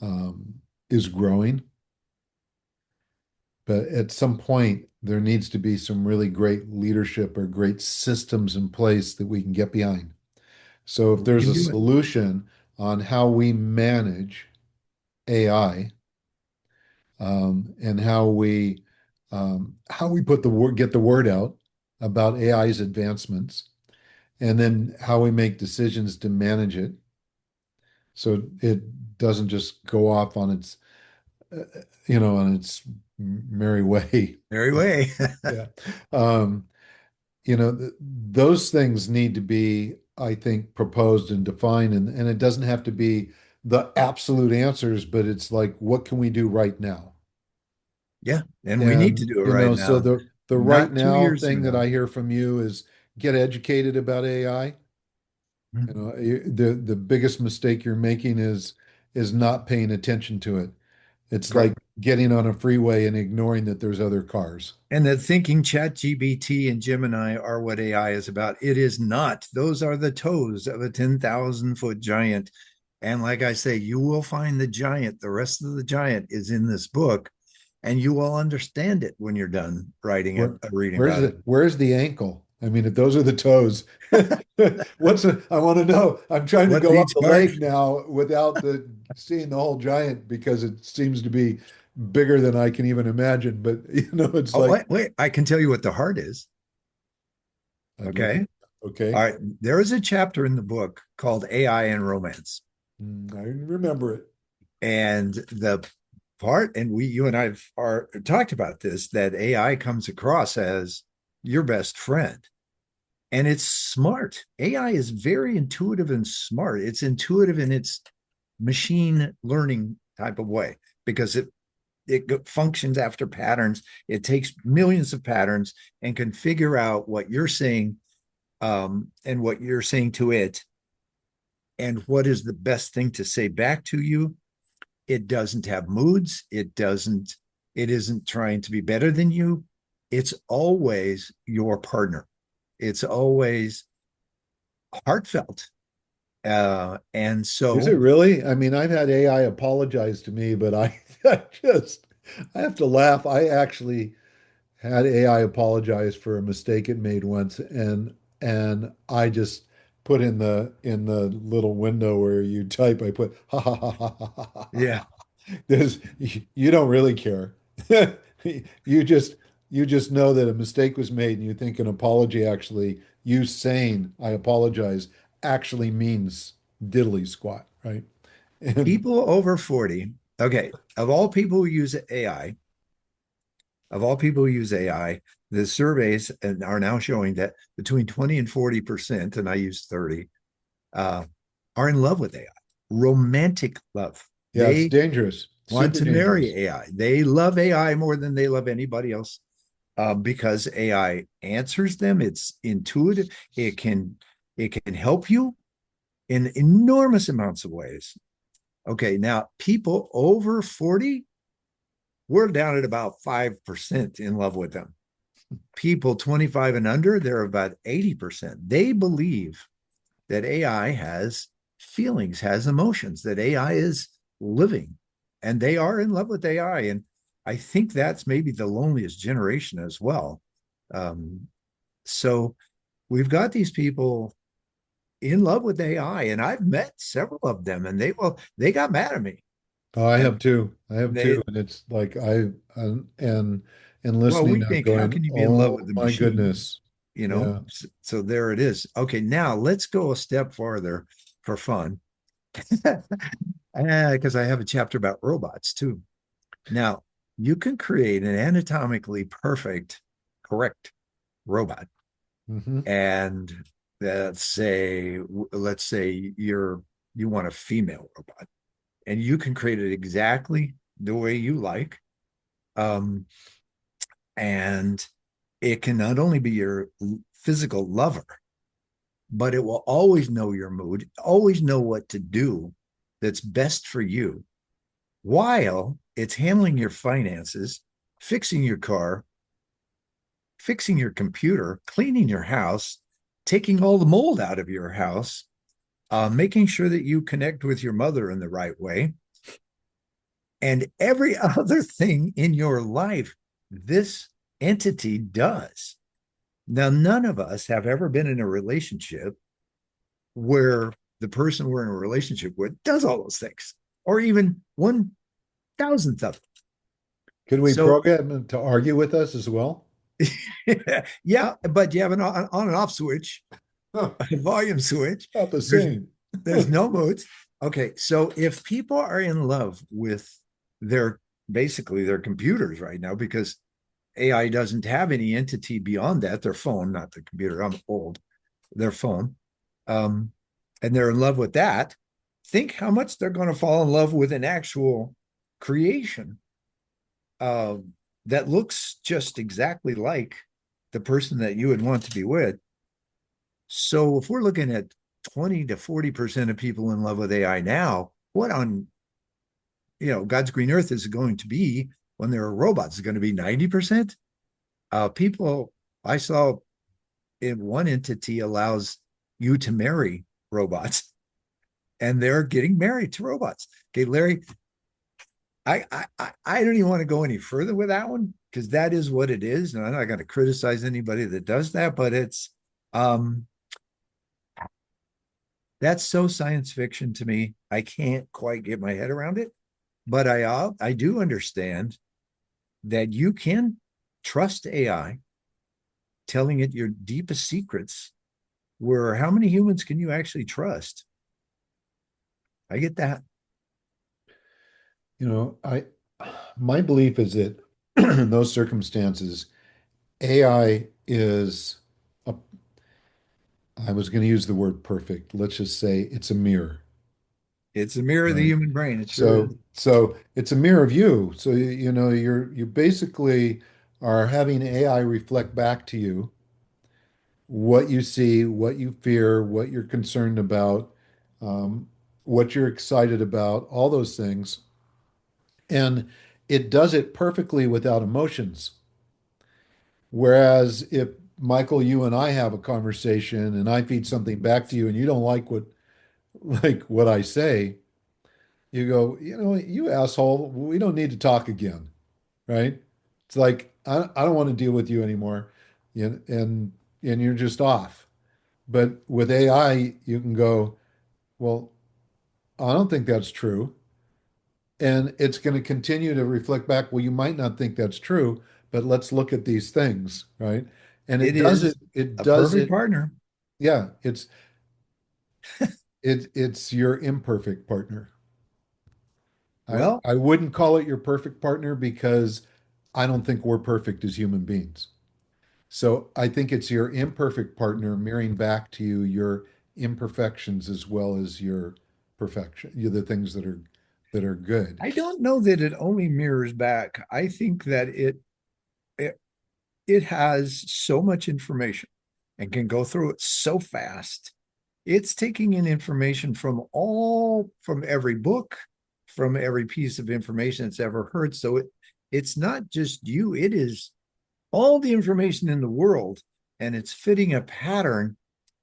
um, is growing. But at some point, there needs to be some really great leadership or great systems in place that we can get behind. So if We there's can a do it. solution on how we manage AI, and how we put the word get the word out about AI's advancements, and then how we make decisions to manage it so it doesn't just go off on its on its merry way. Very way. Yeah. Um, those things need to be, I think, proposed and defined, and it doesn't have to be the absolute answers, but it's like, what can we do right now? Yeah. And we need to And do it right so now, the right not two now years thing from that now. I hear from you is get educated about AI. Mhm. The biggest mistake you're making is not paying attention to it. It's Correct. like getting on a freeway and ignoring that there's other cars. And that thinking ChatGPT and Gemini are what AI is about. It is not. Those are the toes of a 10,000-foot giant. And like I say, you will find the giant. The rest of the giant is in this book, and you will understand it when you're done writing it, Where reading about it. where's the ankle? I mean, if those are the toes, I want to know. I'm trying to What's go up each the part? leg now without the seeing the whole giant because it seems to be bigger than I can even imagine. But it's Oh, like wait. I can tell you what the heart is. I'd love to. Okay. All Okay. right. There is a chapter in the book called AI and Romance. I remember it. And the part, and you and I are talked about this, that AI comes across as your best friend. and it's smart. AI is very intuitive and smart. It's intuitive in its machine learning type of way because it functions after patterns. It takes millions of patterns and can figure out what you're saying, and what you're saying to it, and what is the best thing to say back to you. It doesn't have moods. It isn't trying to be better than you. It's always your partner. It's always heartfelt. And Is it so really? I mean, I've had AI apologize to me, but I just, I have to laugh. I actually had AI apologize for a mistake it made once, and I just put in the little window where you type, I put ha ha ha ha ha ha ha yeah, ha. There's you don't really care. You just you just know that a mistake was made, and you think an apology actually, you saying I apologize actually means diddly squat, right? And people over 40, okay, of all people who use AI, the surveys are now showing that between 20 and 40%, and I use 30, uh, are in love with AI, romantic love. yeah, it's They dangerous, want super to marry dangerous. AI. They love AI more than they love anybody else, because AI answers them. It's intuitive. It can it can help you in enormous amounts of ways. Okay, now people over 40, we're down at about 5% in love with them. People 25 and under, they're about 80%. They believe that AI has feelings, has emotions, that AI is living, and they are in love with AI. And I think that's maybe the loneliest generation as well. Um, so we've got these people in love with AI, and I've met several of them, and they got mad at me, Oh, I and have two. I have two, they and it's like and well, listening, we I'm think, how going, can you be in love with oh the my machine? goodness. You know, Yeah. so there it is. Okay, now let's go a step farther for fun, because I have a chapter about robots too. Now, you can create an anatomically perfect, correct robot, Hmm. and let's say you want a female robot, and you can create it exactly the way you like, um, and it can not only be your physical lover, but it will always know your mood, always know what to do that's best for you, while it's handling your finances, fixing your car, fixing your computer, cleaning your house, taking all the mold out of your house, making sure that you connect with your mother in the right way, and every other thing in your life this entity does. Now, none of us have ever been in a relationship where the person we're in a relationship with does all those things, or even 1,000th of them. Could we So, program them to argue with us as well? yeah, but you have an on and off switch, Huh, a volume switch. not the There's same. there's no moods. Okay, so if people are in love with their basically their computers right now, because AI doesn't have any entity beyond that, their phone, not the computer. I'm old. Their phone, um, and they're in love with that. Think how much they're going to fall in love with an actual creation, uh, that looks just exactly like the person that you would want to be with. So if we're looking at 20 to 40% of people in love with AI now, what on God's green earth is it going to be when there are robots? Is it going to be 90%? People I saw in one entity allows you to marry robots, and they're getting married to robots. Okay, Larry, I don't even want to go any further with that one, because that is what it is, and I'm not going to criticize anybody that does that, but it's um that's so science fiction to me. I can't quite get my head around it, but I do understand that you can trust AI telling it your deepest secrets. Where how many humans can you actually trust? I get that. You know, I my belief is that in those circumstances, AI is a, I was going to use the word perfect. Let's just say it's a mirror, It's a mirror of the right? human brain. It sure is. So it's a mirror of you. So you know you basically are having AI reflect back to you what you see, what you fear, what you're concerned about, um, what you're excited about, all those things. And it does it perfectly without emotions. Whereas if Michael, you and I have a conversation and I feed something back to you and you don't like what I say, you go, you know, you asshole, we don't need to talk again, right? It's like I don't want to deal with you anymore. And you're just off. But with AI, you can go, well, I don't think that's true. And it's going to continue to reflect back, well, you might not think that's true, but let's look at these things, right? And It is it a does perfect it, partner. yeah, it's your imperfect partner. Well, I wouldn't call it your perfect partner because I don't think we're perfect as human beings. So I think it's your imperfect partner mirroring back to you your imperfections as well as your perfection, the things that are good. I don't know that it only mirrors back. I think that it, it has so much information and can go through it so fast. It's taking in information from every book, from every piece of information it's ever heard. So it's not just you, it is all the information in the world, and it's fitting a pattern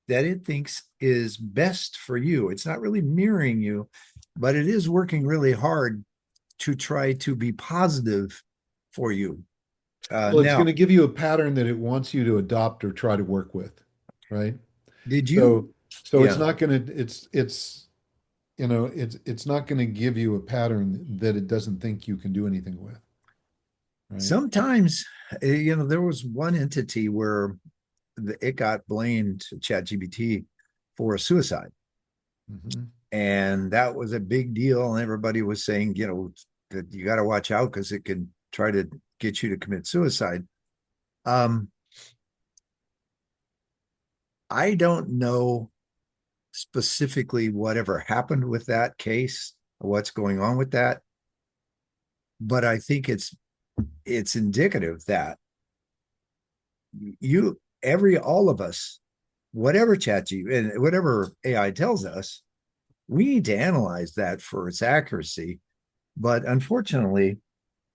that it thinks is best for you. It's not really mirroring you, but it is working really hard to try to be positive for you. Well, it's going Now, to give you a pattern that it wants you to adopt or try to work with, right? did you? So it's Yeah. not going to it's not going to give you a pattern that it doesn't think you can do anything with, right? Sometimes, there was one entity where it got blamed, ChatGPT, for a suicide. Hmm. And that was a big deal. And everybody was saying, that you got to watch out because it can try to get you to commit suicide. Um, I don't know specifically whatever happened with that case, or what's going on with that, but I think it's indicative that all of us, whatever ChatGPT and whatever AI tells us, we need to analyze that for its accuracy. But unfortunately,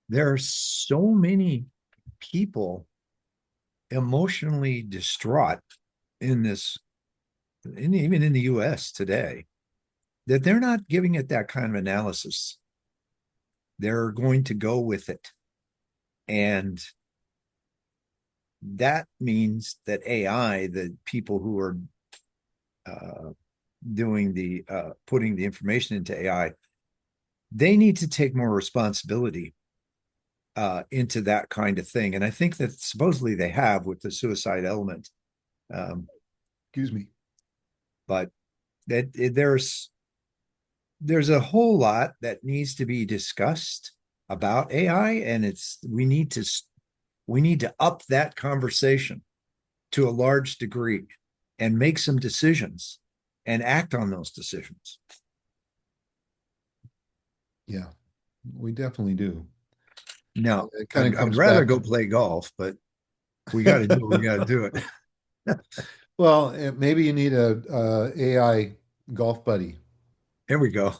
there are so many people emotionally distraught in even in the US today, that they're not giving it that kind of analysis. They're going to go with it. And that means that AI, the people who are uh, doing putting the information into AI, they need to take more responsibility into that kind of thing. And I think that supposedly they have with the suicide element. Um, Excuse me. but there's a whole lot that needs to be discussed about AI, and we need to up that conversation to a large degree and make some decisions and act on those decisions. Yeah, we definitely do. Now, It kind of I'd comes rather back go to, play golf, but we got to do what we got to do it. well, maybe you need a AI golf buddy, There we go.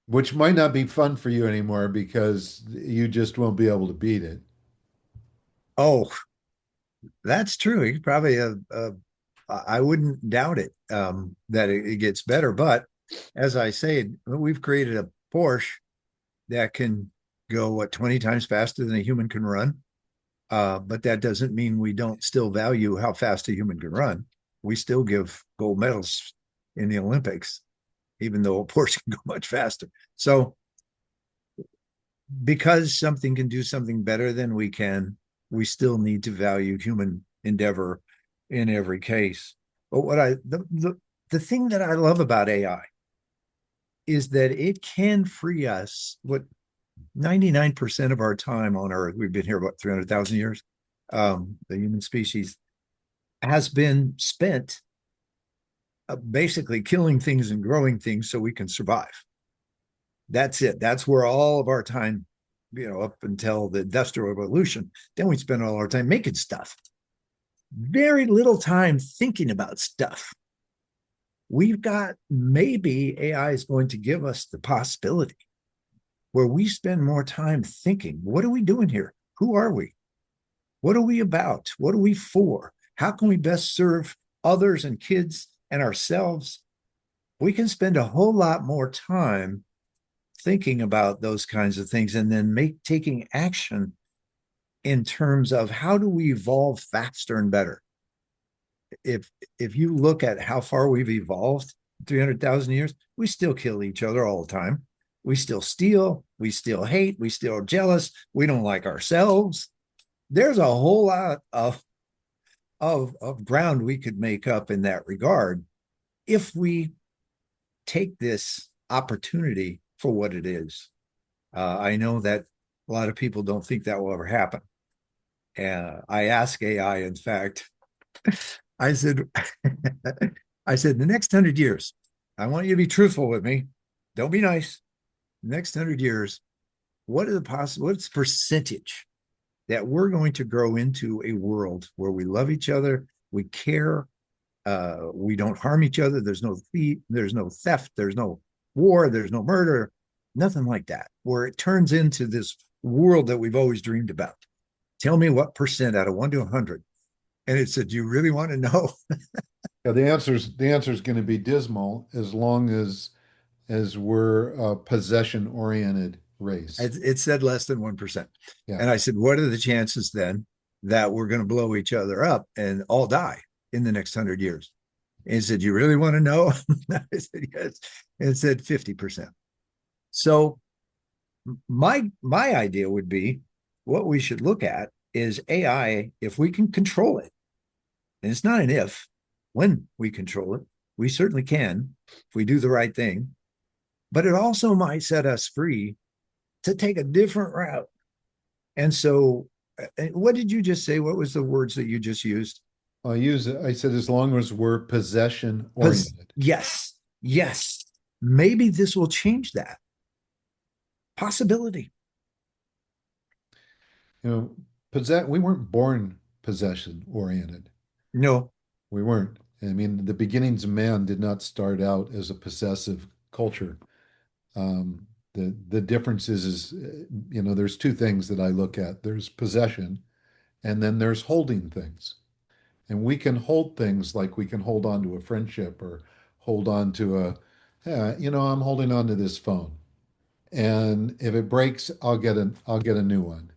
which might not be fun for you anymore because you just won't be able to beat it. Oh, that's true. He probably I wouldn't doubt it, that it gets better. But as I say, we've created a Porsche that can go 20 times faster than a human can run. But that doesn't mean we don't still value how fast a human can run. We still give gold medals in the Olympics, even though a Porsche can go much faster. So because something can do something better than we can, we still need to value human endeavor in every case. But the thing that I love about AI is that it can free us. What 99% of our time on Earth, we've been here about 300,000 years, the human species has been spent basically killing things and growing things so we can survive. That's it. That's where all of our time, up until the industrial revolution, then we spend all our time making stuff. Very little time thinking about stuff. We've got, maybe AI is going to give us the possibility where we spend more time thinking, what are we doing here? Who are we? What are we about? What are we for? How can we best serve others and kids and ourselves? We can spend a whole lot more time thinking about those kinds of things and then taking action in terms of how do we evolve faster and better. If you look at how far we've evolved 300,000 years, we still kill each other all the time. We still steal, we still hate, we still are jealous, we don't like ourselves. There's a whole lot of ground we could make up in that regard if we take this opportunity for what it is. I know that a lot of people don't think that will ever happen. And I ask AI, in fact, I said, I said, the next 100 years, I want you to be truthful with me. Don't be nice. The next 100 years, what are the possible? What's the percentage that we're going to grow into a world where we love each other, we care, we don't harm each other. There's no thief, there's no theft, there's no war, there's no murder, nothing like that. Where it turns into this world that we've always dreamed about. Tell me what percent out of 1 to 100. And it said, "Do you really want to know?" Yeah, the answer's going to be dismal as long as we're a possession-oriented race. It said less than 1%. Yeah. And I said, "What are the chances then that we're going to blow each other up and all die in the next 100 years?" And he said, "You really want to know?" I said, "Yes." And it said 50%. So my idea would be, what we should look at is AI, if we can control it. And it's not an if, when we control it. We certainly can if we do the right thing. But it also might set us free to take a different route. And so, what did you just say? What was the words that you just used? I said, as long as we're possession-oriented. Yes, yes. Maybe this will change that possibility. You know, we weren't born possession-oriented. No, We weren't. I mean, the beginnings of man did not start out as a possessive culture. The difference is, there's two things that I look at. There's possession, and then there's holding things. And we can hold things like we can hold on to a friendship or hold on to I'm holding on to this phone. And if it breaks, I'll get a new one.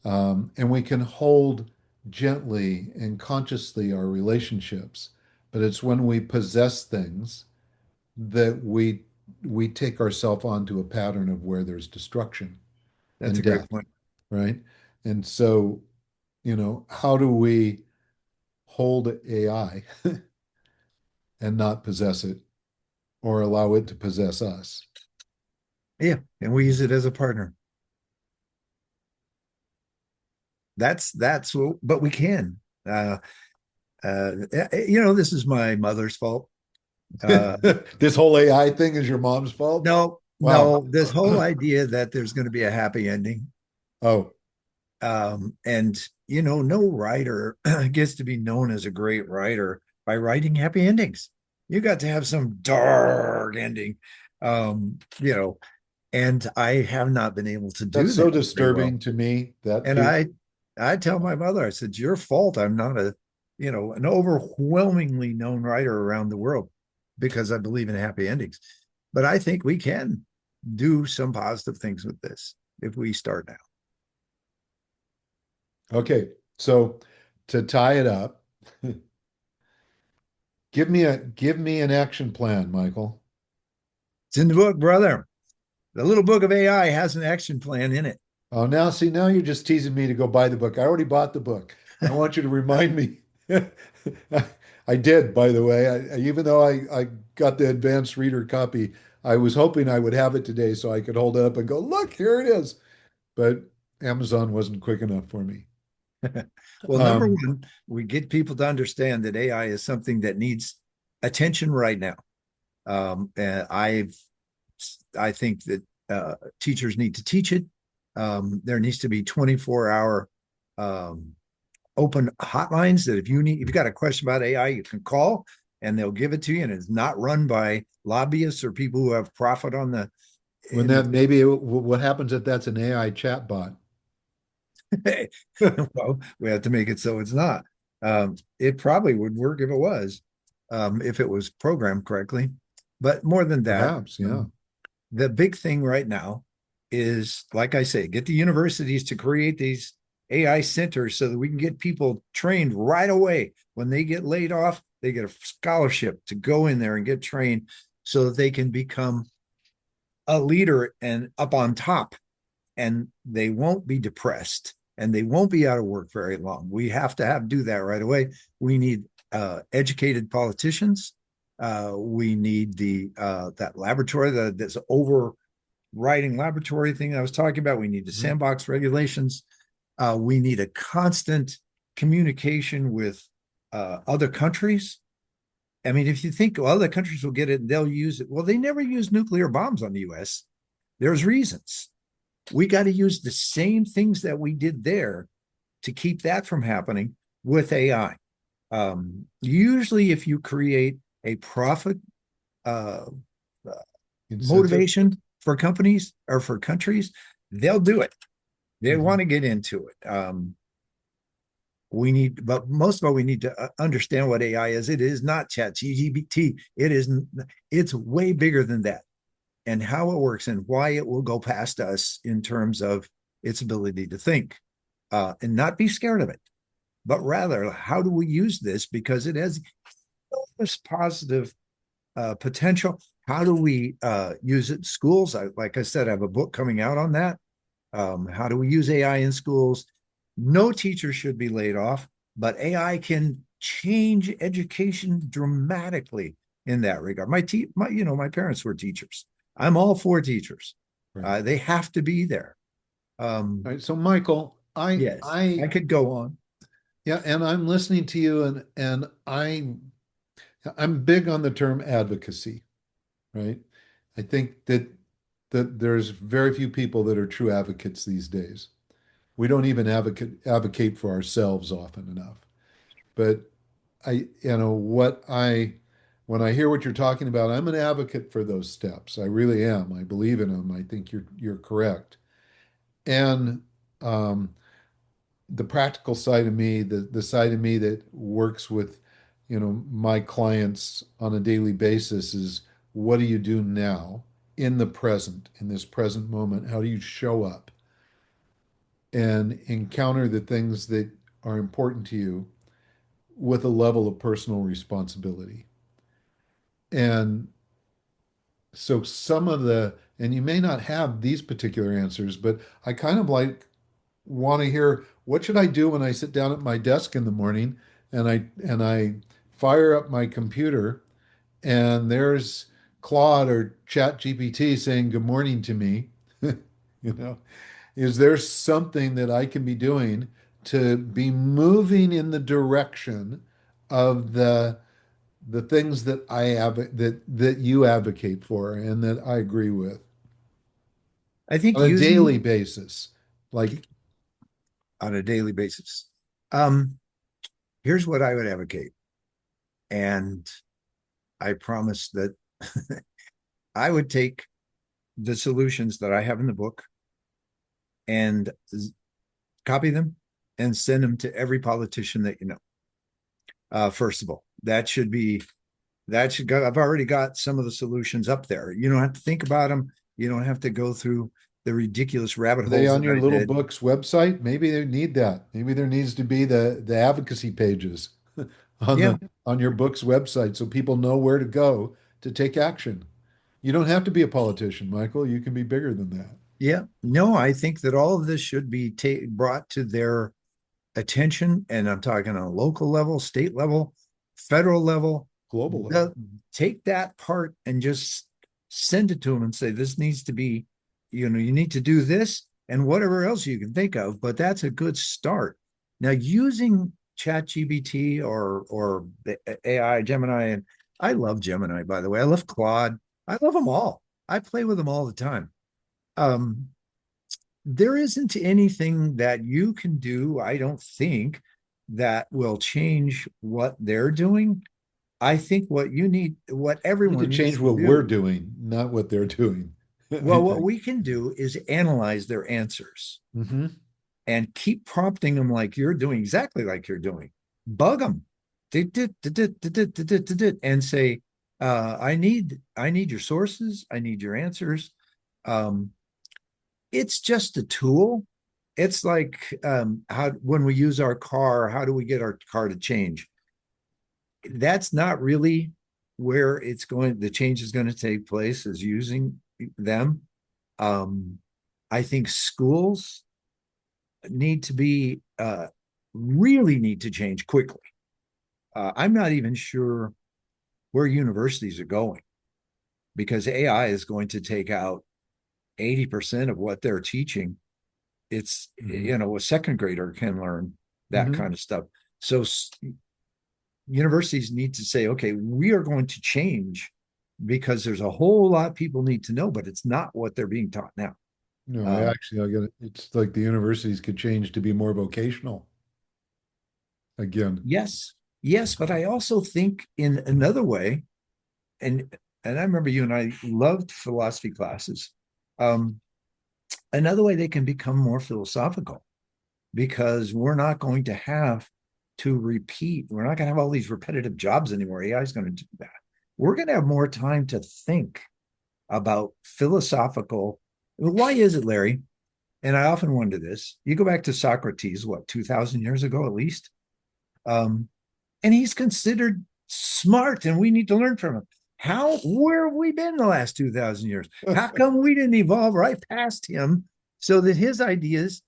And we can hold gently and consciously our relationships, but it's when we possess things that we take ourselves onto a pattern of where there's destruction that's and a great death, point. right? And so, how do we hold AI and not possess it or allow it to possess us? Yeah, and we use it as a partner. That's what, but we can. This is my mother's fault. Uh, This whole AI thing is your mom's fault? no, Wow. no, this whole idea that there's going to be a happy ending. Oh, And no writer gets to be known as a great writer by writing happy endings. You got to have some dark ending. Um, you know, and I have not been able to do that's so that very well. disturbing to me, that And piece. I tell my mother, I said, "Your fault. I'm not an overwhelmingly known writer around the world because I believe in happy endings. But I think we can do some positive things with this if we start now." Okay, so to tie it up, give me an action plan, Michael. It's in the book, brother. The little book of AI has an action plan in it. Oh, now you're just teasing me to go buy the book. I already bought the book. I want you to remind me. I did, by the way. Even though I got the advanced reader copy, I was hoping I would have it today so I could hold it up and go, look, here it is. But Amazon wasn't quick enough for me. Well, number Um, one, we get people to understand that AI is something that needs attention right now. And I think that teachers need to teach it. There needs to be 24-hour open hotlines that if you've got a question about AI, you can call and they'll give it to you, and it's not run by lobbyists or people who have profit on the When in that maybe what happens if that's an AI chatbot? the well, we have to make it so it's not. It probably would work if it was programmed correctly. But more than that, Perhaps, yeah. the big thing right now is, like I say, get the universities to create these AI centers so that we can get people trained right away. When they get laid off, they get a scholarship to go in there and get trained so that they can become a leader and up on top, and they won't be depressed and they won't be out of work very long. We have to do that right away. We need educated politicians. We need that laboratory, that's overriding laboratory thing I was talking about. We need the Mhm. sandbox regulations. We need a constant communication with other countries. I mean, if you think, well, other countries will get it and they'll use it. Well, they never use nuclear bombs on the US. There's reasons. We got to use the same things that we did there to keep that from happening with AI. Usually, if you create a profit uh, Incentive. motivation for companies or for countries, they'll do it. They Mhm. want to get into it. But most of all, we need to understand what AI is. It is not ChatGPT. It's way bigger than that, and how it works and why it will go past us in terms of its ability to think, and not be scared of it, but rather, how do we use this? Because it has this positive potential. How do we use it in schools? Like I said, I have a book coming out on that. How do we use AI in schools? No teacher should be laid off, but AI can change education dramatically in that regard. My parents were teachers. I'm all for teachers. Right. They have to be there. All Um, right. So Michael, yes, I could go on. yeah, and I'm listening to you and I'm big on the term advocacy, right? I think that there's very few people that are true advocates these days. We don't even advocate for ourselves often enough. But when I hear what you're talking about, I'm an advocate for those steps. I really am. I believe in them. I think you're correct. And um, the practical side of me, the side of me that works with, my clients on a daily basis is what do you do now in the present, in this present moment? How do you show up and encounter the things that are important to you with a level of personal responsibility? And so and you may not have these particular answers, but I kind of want to hear what should I do when I sit down at my desk in the morning and I fire up my computer and there's Claude or Chat GPT saying good morning to me. You know, is there something that I can be doing to be moving in the direction of the things that that you advocate for and that I agree with I think on a daily using basis? Like, on a daily basis. Um, Here's what I would advocate, and I promise that I would take the solutions that I have in the book and copy them and send them to every politician that you know. First of all, I've already got some of the solutions up there. You don't have to think about them. You don't have to go through the ridiculous rabbit are they holes on that your I little did. book's website? Maybe they need that. Maybe there needs to be the advocacy pages on Yeah, on your book's website so people know where to go to take action. You don't have to be a politician, Michael. You can be bigger than that. yeah. No, I think that all of this should be brought to their attention, and I'm talking on a local level, state level, federal level. Global level. Take that part and just send it to them and say, this needs to be, you need to do this and whatever else you can think of, but that's a good start. Now, using ChatGPT or the AI, Gemini, and I love Gemini, by the way. I love Claude. I love them all. I play with them all the time. Um, there isn't anything that you can do, I don't think, that will change what they're doing. I think what you need, what We need to everyone needs change to what we're do, doing, not what they're doing. I well, what think. we can do is analyze their answers Hmm. and keep prompting them like you're doing, exactly like you're doing. Bug them and say, I need your sources. I need your answers. Um, it's just a tool. It's like how when we use our car, how do we get our car to change? That's not really where it's going. The change is going to take place is using them. Um, I think schools need to be really need to change quickly. I'm not even sure where universities are going because AI is going to take out 80% of what they're teaching. It's, Hmm. a second grader can learn that Hmm. kind of stuff. So universities need to say, okay, we are going to change because there's a whole lot people need to know, but it's not what they're being taught now. No, Um, I got it. It's like the universities could change to be more vocational again. yes, yes, but I also think in another way, and I remember you and I loved philosophy classes. Um, Another way they can become more philosophical because we're not going to have to repeat. We're not going to have all these repetitive jobs anymore. AI is going to do that. We're going to have more time to think about philosophical. Why is it, Larry? And I often wonder this. You go back to Socrates, what, 2,000 years ago at least? Um, and he's considered smart, and we need to learn from him. Where have we been the last 2,000 years? How come we didn't evolve right past him so that his ideas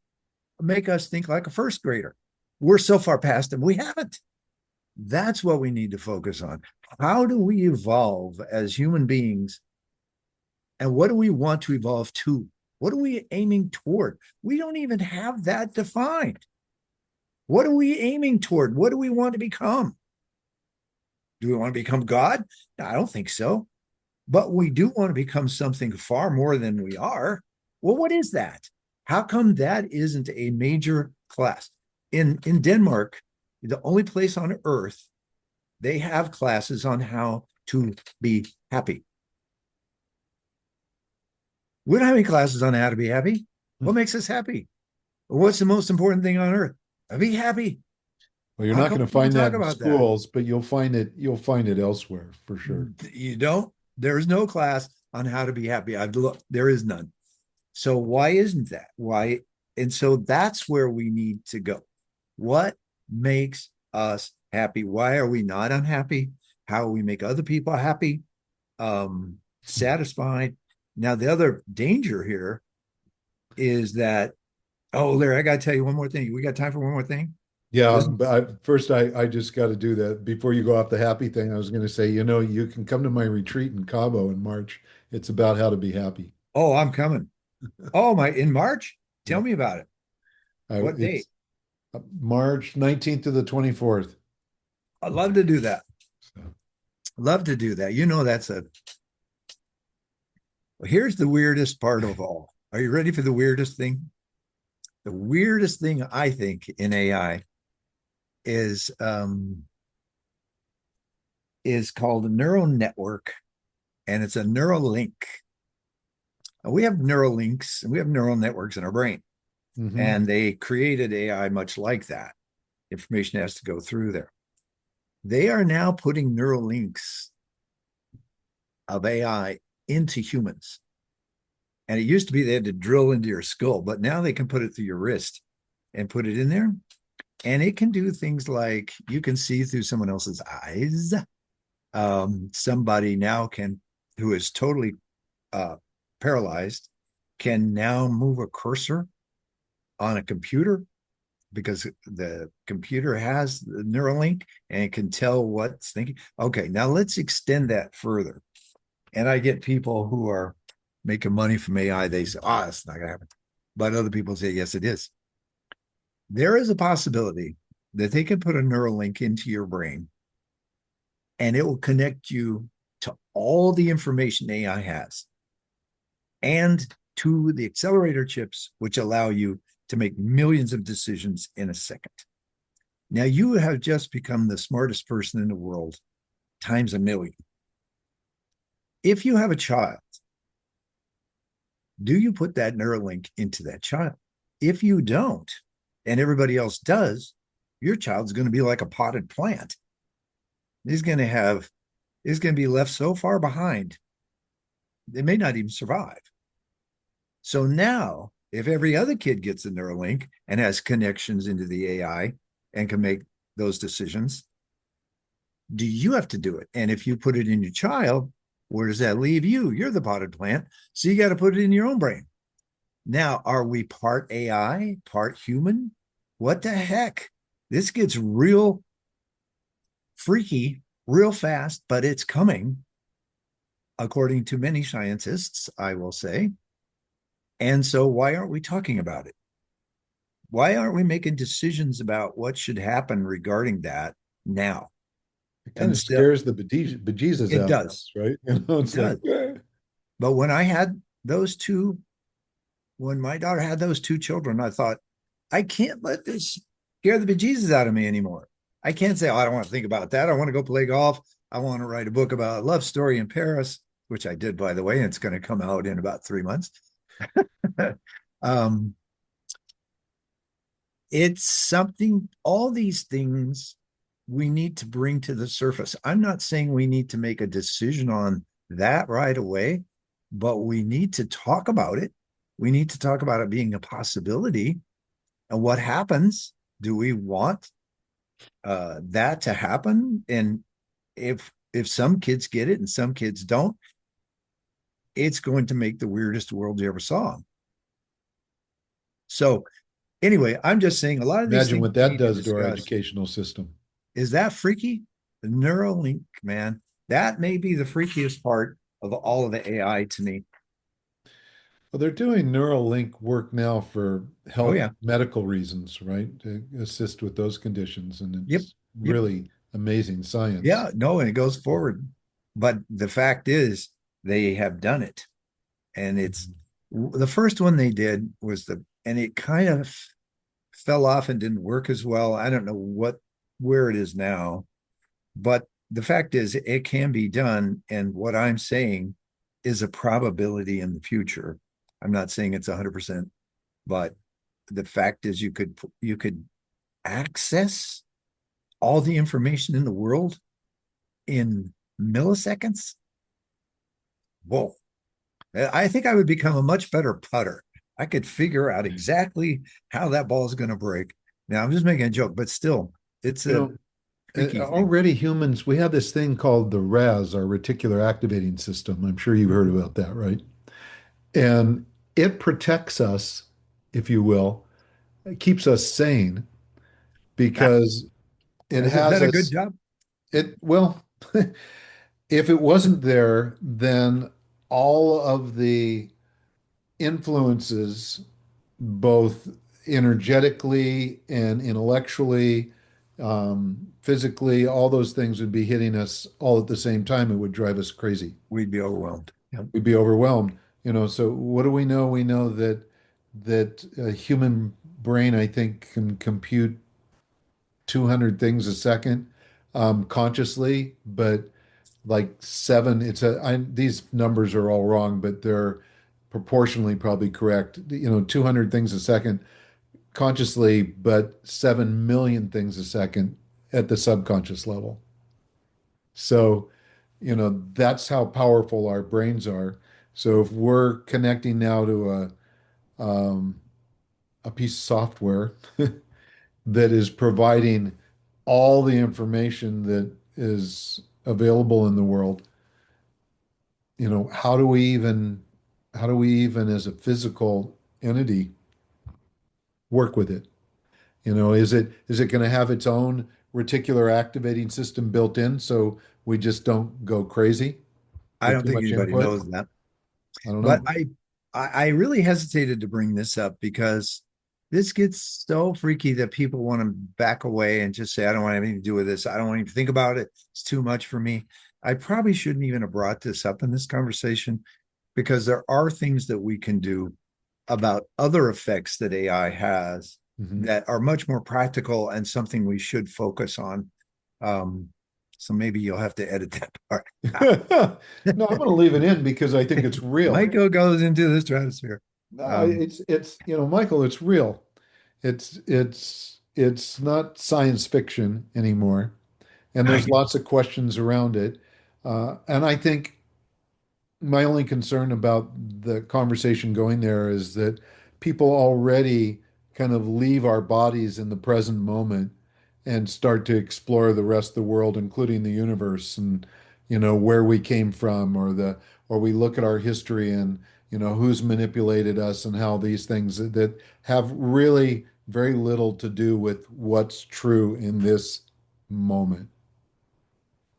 make us think like a first grader? We're so far past him, we haven't. That's what we need to focus on. How do we evolve as human beings? And what do we want to evolve to? What are we aiming toward? We don't even have that defined. What are we aiming toward? What do we want to become? Do we want to become God? No, I don't think so. But we do want to become something far more than we are. Well, what is that? How come that isn't a major class? In Denmark, the only place on earth they have classes on how to be happy. We don't have any classes on how to be happy. What makes us happy? What's the most important thing on earth? Be happy. Well, you're How not come going to we don't find talk that in about that? schools, but you'll find it elsewhere for sure. You don't. There's no class on how to be happy. I've looked. There is none. So why isn't that? Why? And so that's where we need to go. What makes us happy? Why are we not unhappy? How do we make other people happy? Satisfied. Now, the other danger here is that, oh, Larry, I got to tell you one more thing. We got time for one more thing? Yeah, This, but first I just got to do that before you go off the happy thing. I was going to say, you can come to my retreat in Cabo in March. It's about how to be happy. oh, I'm coming. Oh, in March? Tell Yeah, me about it. What date? it's March 19th to the 24th. I'd love to do that. So, Love to do that. That's a, here's the weirdest part of all. Are you ready for the weirdest thing? The weirdest thing I think in AI is is called a neural network, and it's a neural link. We have neural links and we have neural networks in our brain, mhm. and they created AI much like that. Information has to go through there. They are now putting neural links of AI into humans. And it used to be they had to drill into your skull, but now they can put it through your wrist and put it in there. And it can do things like you can see through someone else's eyes. Somebody now who is totally uh, paralyzed, can now move a cursor on a computer because the computer has the neural link and it can tell what's thinking. Okay, now let's extend that further. And I get people who are making money from AI. They say, "Oh, it's not going to happen," but other people say, "Yes, it is." There is a possibility that they can put a neural link into your brain and it will connect you to all the information AI has and to the accelerator chips, which allow you to make millions of decisions in a second. Now, you have just become the smartest person in the world times a million. If you have a child, do you put that Neuralink into that child? If you don't, and everybody else does, your child's going to be like a potted plant. He's going to have, he's going to be left so far behind, they may not even survive. So now, if every other kid gets a Neuralink and has connections into the AI and can make those decisions, do you have to do it? And if you put it in your child, where does that leave you? You're the potted plant. So you got to put it in your own brain. Now, are we part AI, part human? What the heck? This gets real freaky real fast, but it's coming, according to many scientists, I will say. And so, why aren't we talking about it? Why aren't we making decisions about what should happen regarding that now? It kind And of still, scares the bejesus it out of does. us, right? It It's like, does. But when I had those two, when my daughter had those two children, I thought, I can't let this scare the bejesus out of me anymore. I can't say, oh, I don't want to think about that. I want to go play golf. I want to write a book about a love story in Paris, which I did, by the way, and it's going to come out in about 3 months. um, it's something, all these things we need to bring to the surface. I'm not saying we need to make a decision on that right away, but we need to talk about it. We need to talk about it being a possibility and what happens. Do we want that to happen? And if some kids get it and some kids don't, it's going to make the weirdest world you ever saw. So anyway, I'm just saying a lot of these imagine things what we that need to does to our discuss. educational system. Is that freaky? The Neuralink, man, that may be the freakiest part of all of the AI to me. Well, they're doing Neuralink work now for Oh health yeah, medical reasons, right? To assist with those conditions. And yep, it's yep, really amazing science. yeah. No, and it goes forward. But the fact is, they have done it, and it's Mhm. the first one they did was and it kind of fell off and didn't work as well. I don't know where it is now, but the fact is it can be done. And what I'm saying is a probability in the future. I'm not saying it's 100%, but the fact is you could access all the information in the world in milliseconds. Whoa. I think I would become a much better putter. I could figure out exactly how that ball is going to break. Now, I'm just making a joke, but still, it's You a know, freaky thing. already humans, we have this thing called the RAS, our reticular activating system. I'm sure you've heard Mhm. about that, right? And it protects us, if you will, it keeps us sane because it Has it has done a good us, job? well, if it wasn't there, then all of the influences, both energetically and intellectually, physically, all those things would be hitting us all at the same time. It would drive us crazy. We'd be overwhelmed. Yep. We'd be overwhelmed. So what do we know? We know that a human brain, I think, can compute 200 things a second consciously, but like seven, these numbers are all wrong, but they're proportionally probably correct. 200 things a second consciously, but 7 million things a second at the subconscious level. So, that's how powerful our brains are. So if we're connecting now to a piece of software that is providing all the information that is available in the world, how do we even as a physical entity work with it? Is it going to have its own reticular activating system built in so we just don't go crazy I with don't too think much anybody input? knows that. I don't But know. I really hesitated to bring this up because this gets so freaky that people want to back away and just say, I don't want anything to do with this. I don't want to even think about it. It's too much for me. I probably shouldn't even have brought this up in this conversation because there are things that we can do about other effects that AI has Mhm. that are much more practical and something we should focus on. Um, so maybe you'll have to edit that part out. No, I'm going to leave it in because I think it's real. Michael goes into the stratosphere. No, Um, it's Michael, it's real. It's not science fiction anymore, and there's lots of questions around it. And I think my only concern about the conversation going there is that people already kind of leave our bodies in the present moment and start to explore the rest of the world, including the universe and, where we came from or we look at our history and, who's manipulated us and how these things that have really very little to do with what's true in this moment.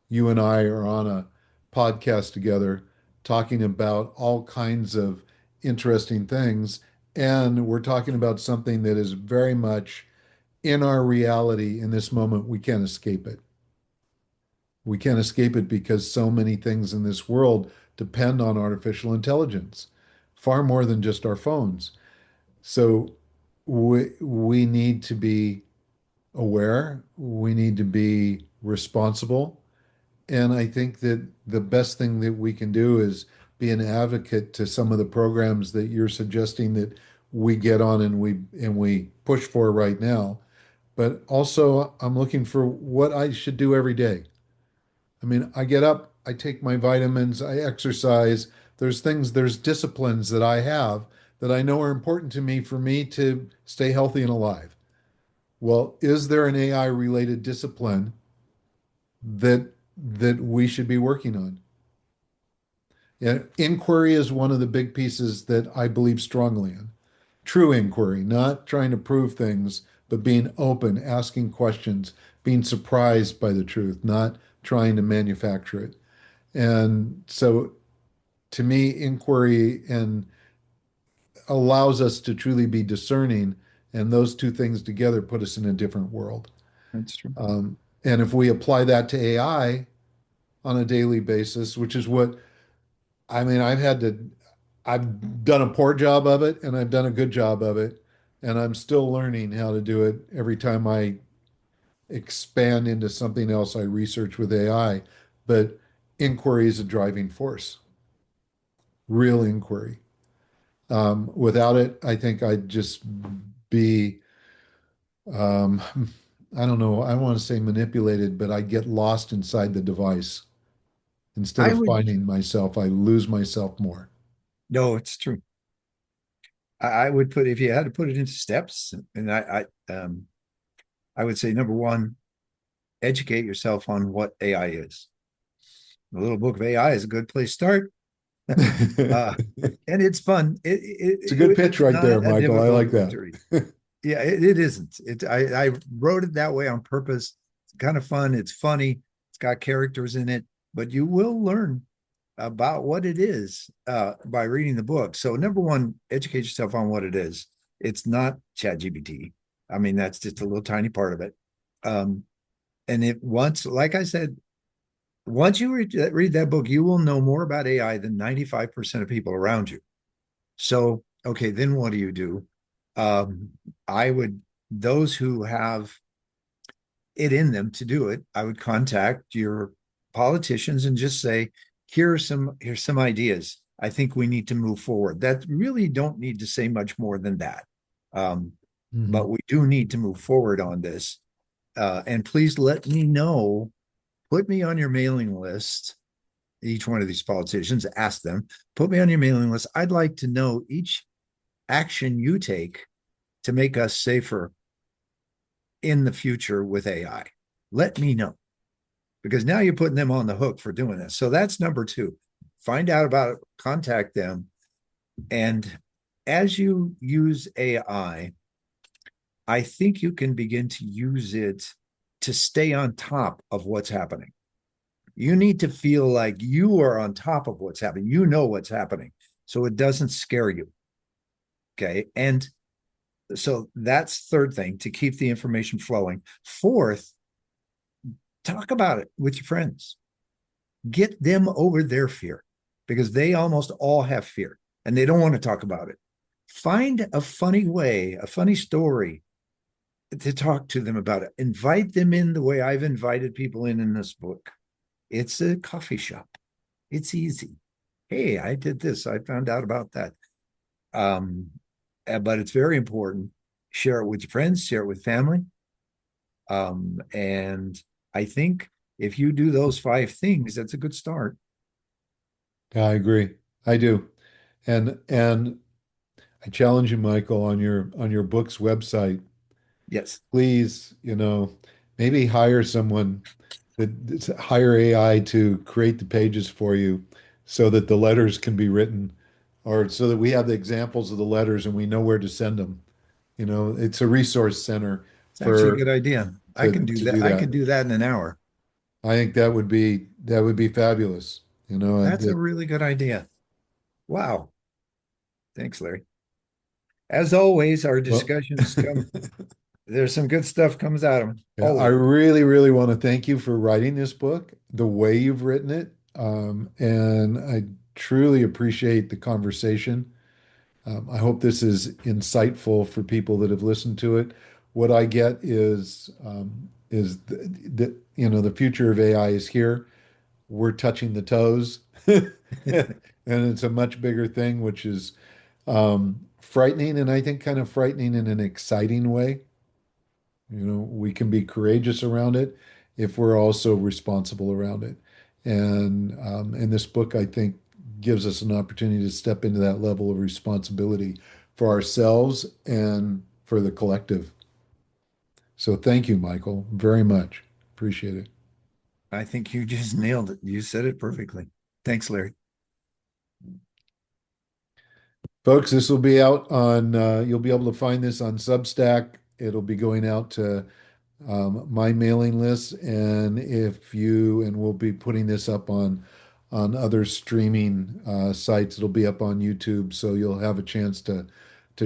You and I are on a podcast together talking about all kinds of interesting things. And we're talking about something that is very much in our reality in this moment. We can't escape it. We can't escape it because so many things in this world depend on artificial intelligence, far more than just our phones. So we need to be aware, we need to be responsible. And I think that the best thing that we can do is be an advocate to some of the programs that you're suggesting that we get on and we push for right now. But also, I'm looking for what I should do every day. I mean, I get up, I take my vitamins, I exercise. There's disciplines that I have that I know are important to me for me to stay healthy and alive. Well, is there an AI related discipline that we should be working on? Yeah, inquiry is one of the big pieces that I believe strongly in. True inquiry, not trying to prove things, but being open, asking questions, being surprised by the truth, not trying to manufacture it. And so to me, inquiry and allows us to truly be discerning, and those two things together put us in a different world. that's true. Um, and if we apply that to AI on a daily basis, which is what I mean, I've done a poor job of it and I've done a good job of it. And I'm still learning how to do it every time I expand into something else I research with AI. But inquiry is a driving force, real inquiry. Without it, I think I'd just be, um, I don't know, I don't want to say manipulated, but I get lost inside the device. Instead I of would, finding myself, I lose myself more. no, it's true. I would put, if you had to put it into steps, and I would say number one, educate yourself on what AI is. The little book of AI is a good place to start. uh, and it's fun. It's a good pitch It's right there, not a Michael. I difficult like book that. to read. Yeah, it isn't. I wrote it that way on purpose. It's kind of fun. It's funny. It's got characters in it, but you will learn about what it is by reading the book. So number one, educate yourself on what it is. It's not ChatGPT. I mean, that's just a little tiny part of it. Um, and it once, like I said, once you read that book, you will know more about AI than 95% of people around you. So, okay, then what do you do? Um, I would, those who have it in them to do it, I would contact your politicians and just say, here's some ideas. I think we need to move forward. That really don't need to say much more than that. Um, but Mhm. we do need to move forward on this. And please let me know, put me on your mailing list, each one of these politicians, ask them, put me on your mailing list. I'd like to know each action you take to make us safer in the future with AI. Let me know because now you're putting them on the hook for doing this. So that's number two. Find out about it, contact them. And as you use I think you can begin to use it to stay on top of what's happening. You need to feel like you are on top of what's happening. You know what's happening. So it doesn't scare you. Okay. And So that's third thing to keep the information flowing. Fourth, talk about it with your friends. Get them over their fear because they almost all have fear and they don't want to talk about it. Find a funny way, a funny story to talk to them about it. Invite them in the way I've invited people in this book. It's a coffee shop. It's easy. Hey, I did this. I found out about that. Um, but it's very important. Share it with your friends, share it with family. And I think if you do those five things, that's a good start. I agree. I do. And I challenge you, Michael, on your book's website, Yes, please, maybe hire someone that hire AI to create the pages for you so that the letters can be written or so that we have the examples of the letters and we know where to send them. It's a resource center it's actually a good for idea. I to can do to that. do I that. can do that in an hour. I think that would be fabulous. That's a really good idea. Wow. Thanks, Larry. As always, our well, discussions come, there's some good stuff comes out of them. yeah, I Always. really, really want to thank you for writing this book, the way you've written it. And I truly appreciate the conversation. I hope this is insightful for people that have listened to it. What I get is the future of AI is here. We're touching the toes, and it's a much bigger thing, which is frightening, and I think kind of frightening in an exciting way. We can be courageous around it if we're also responsible around it. And this book, I think, gives us an opportunity to step into that level of responsibility for ourselves and for the collective. So thank you, Michael, very much. Appreciate it. I think you just nailed it. You said it perfectly. Thanks, Larry. Folks, this will be out on, you'll be able to find this on Substack. It'll be going out to my mailing list, and we'll be putting this up on other streaming sites. It'll be up on YouTube, so you'll have a chance to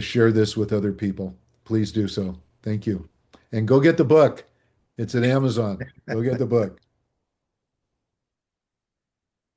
share this with other people. Please do so. Thank you. And go get the book. It's at Amazon. Go get the book.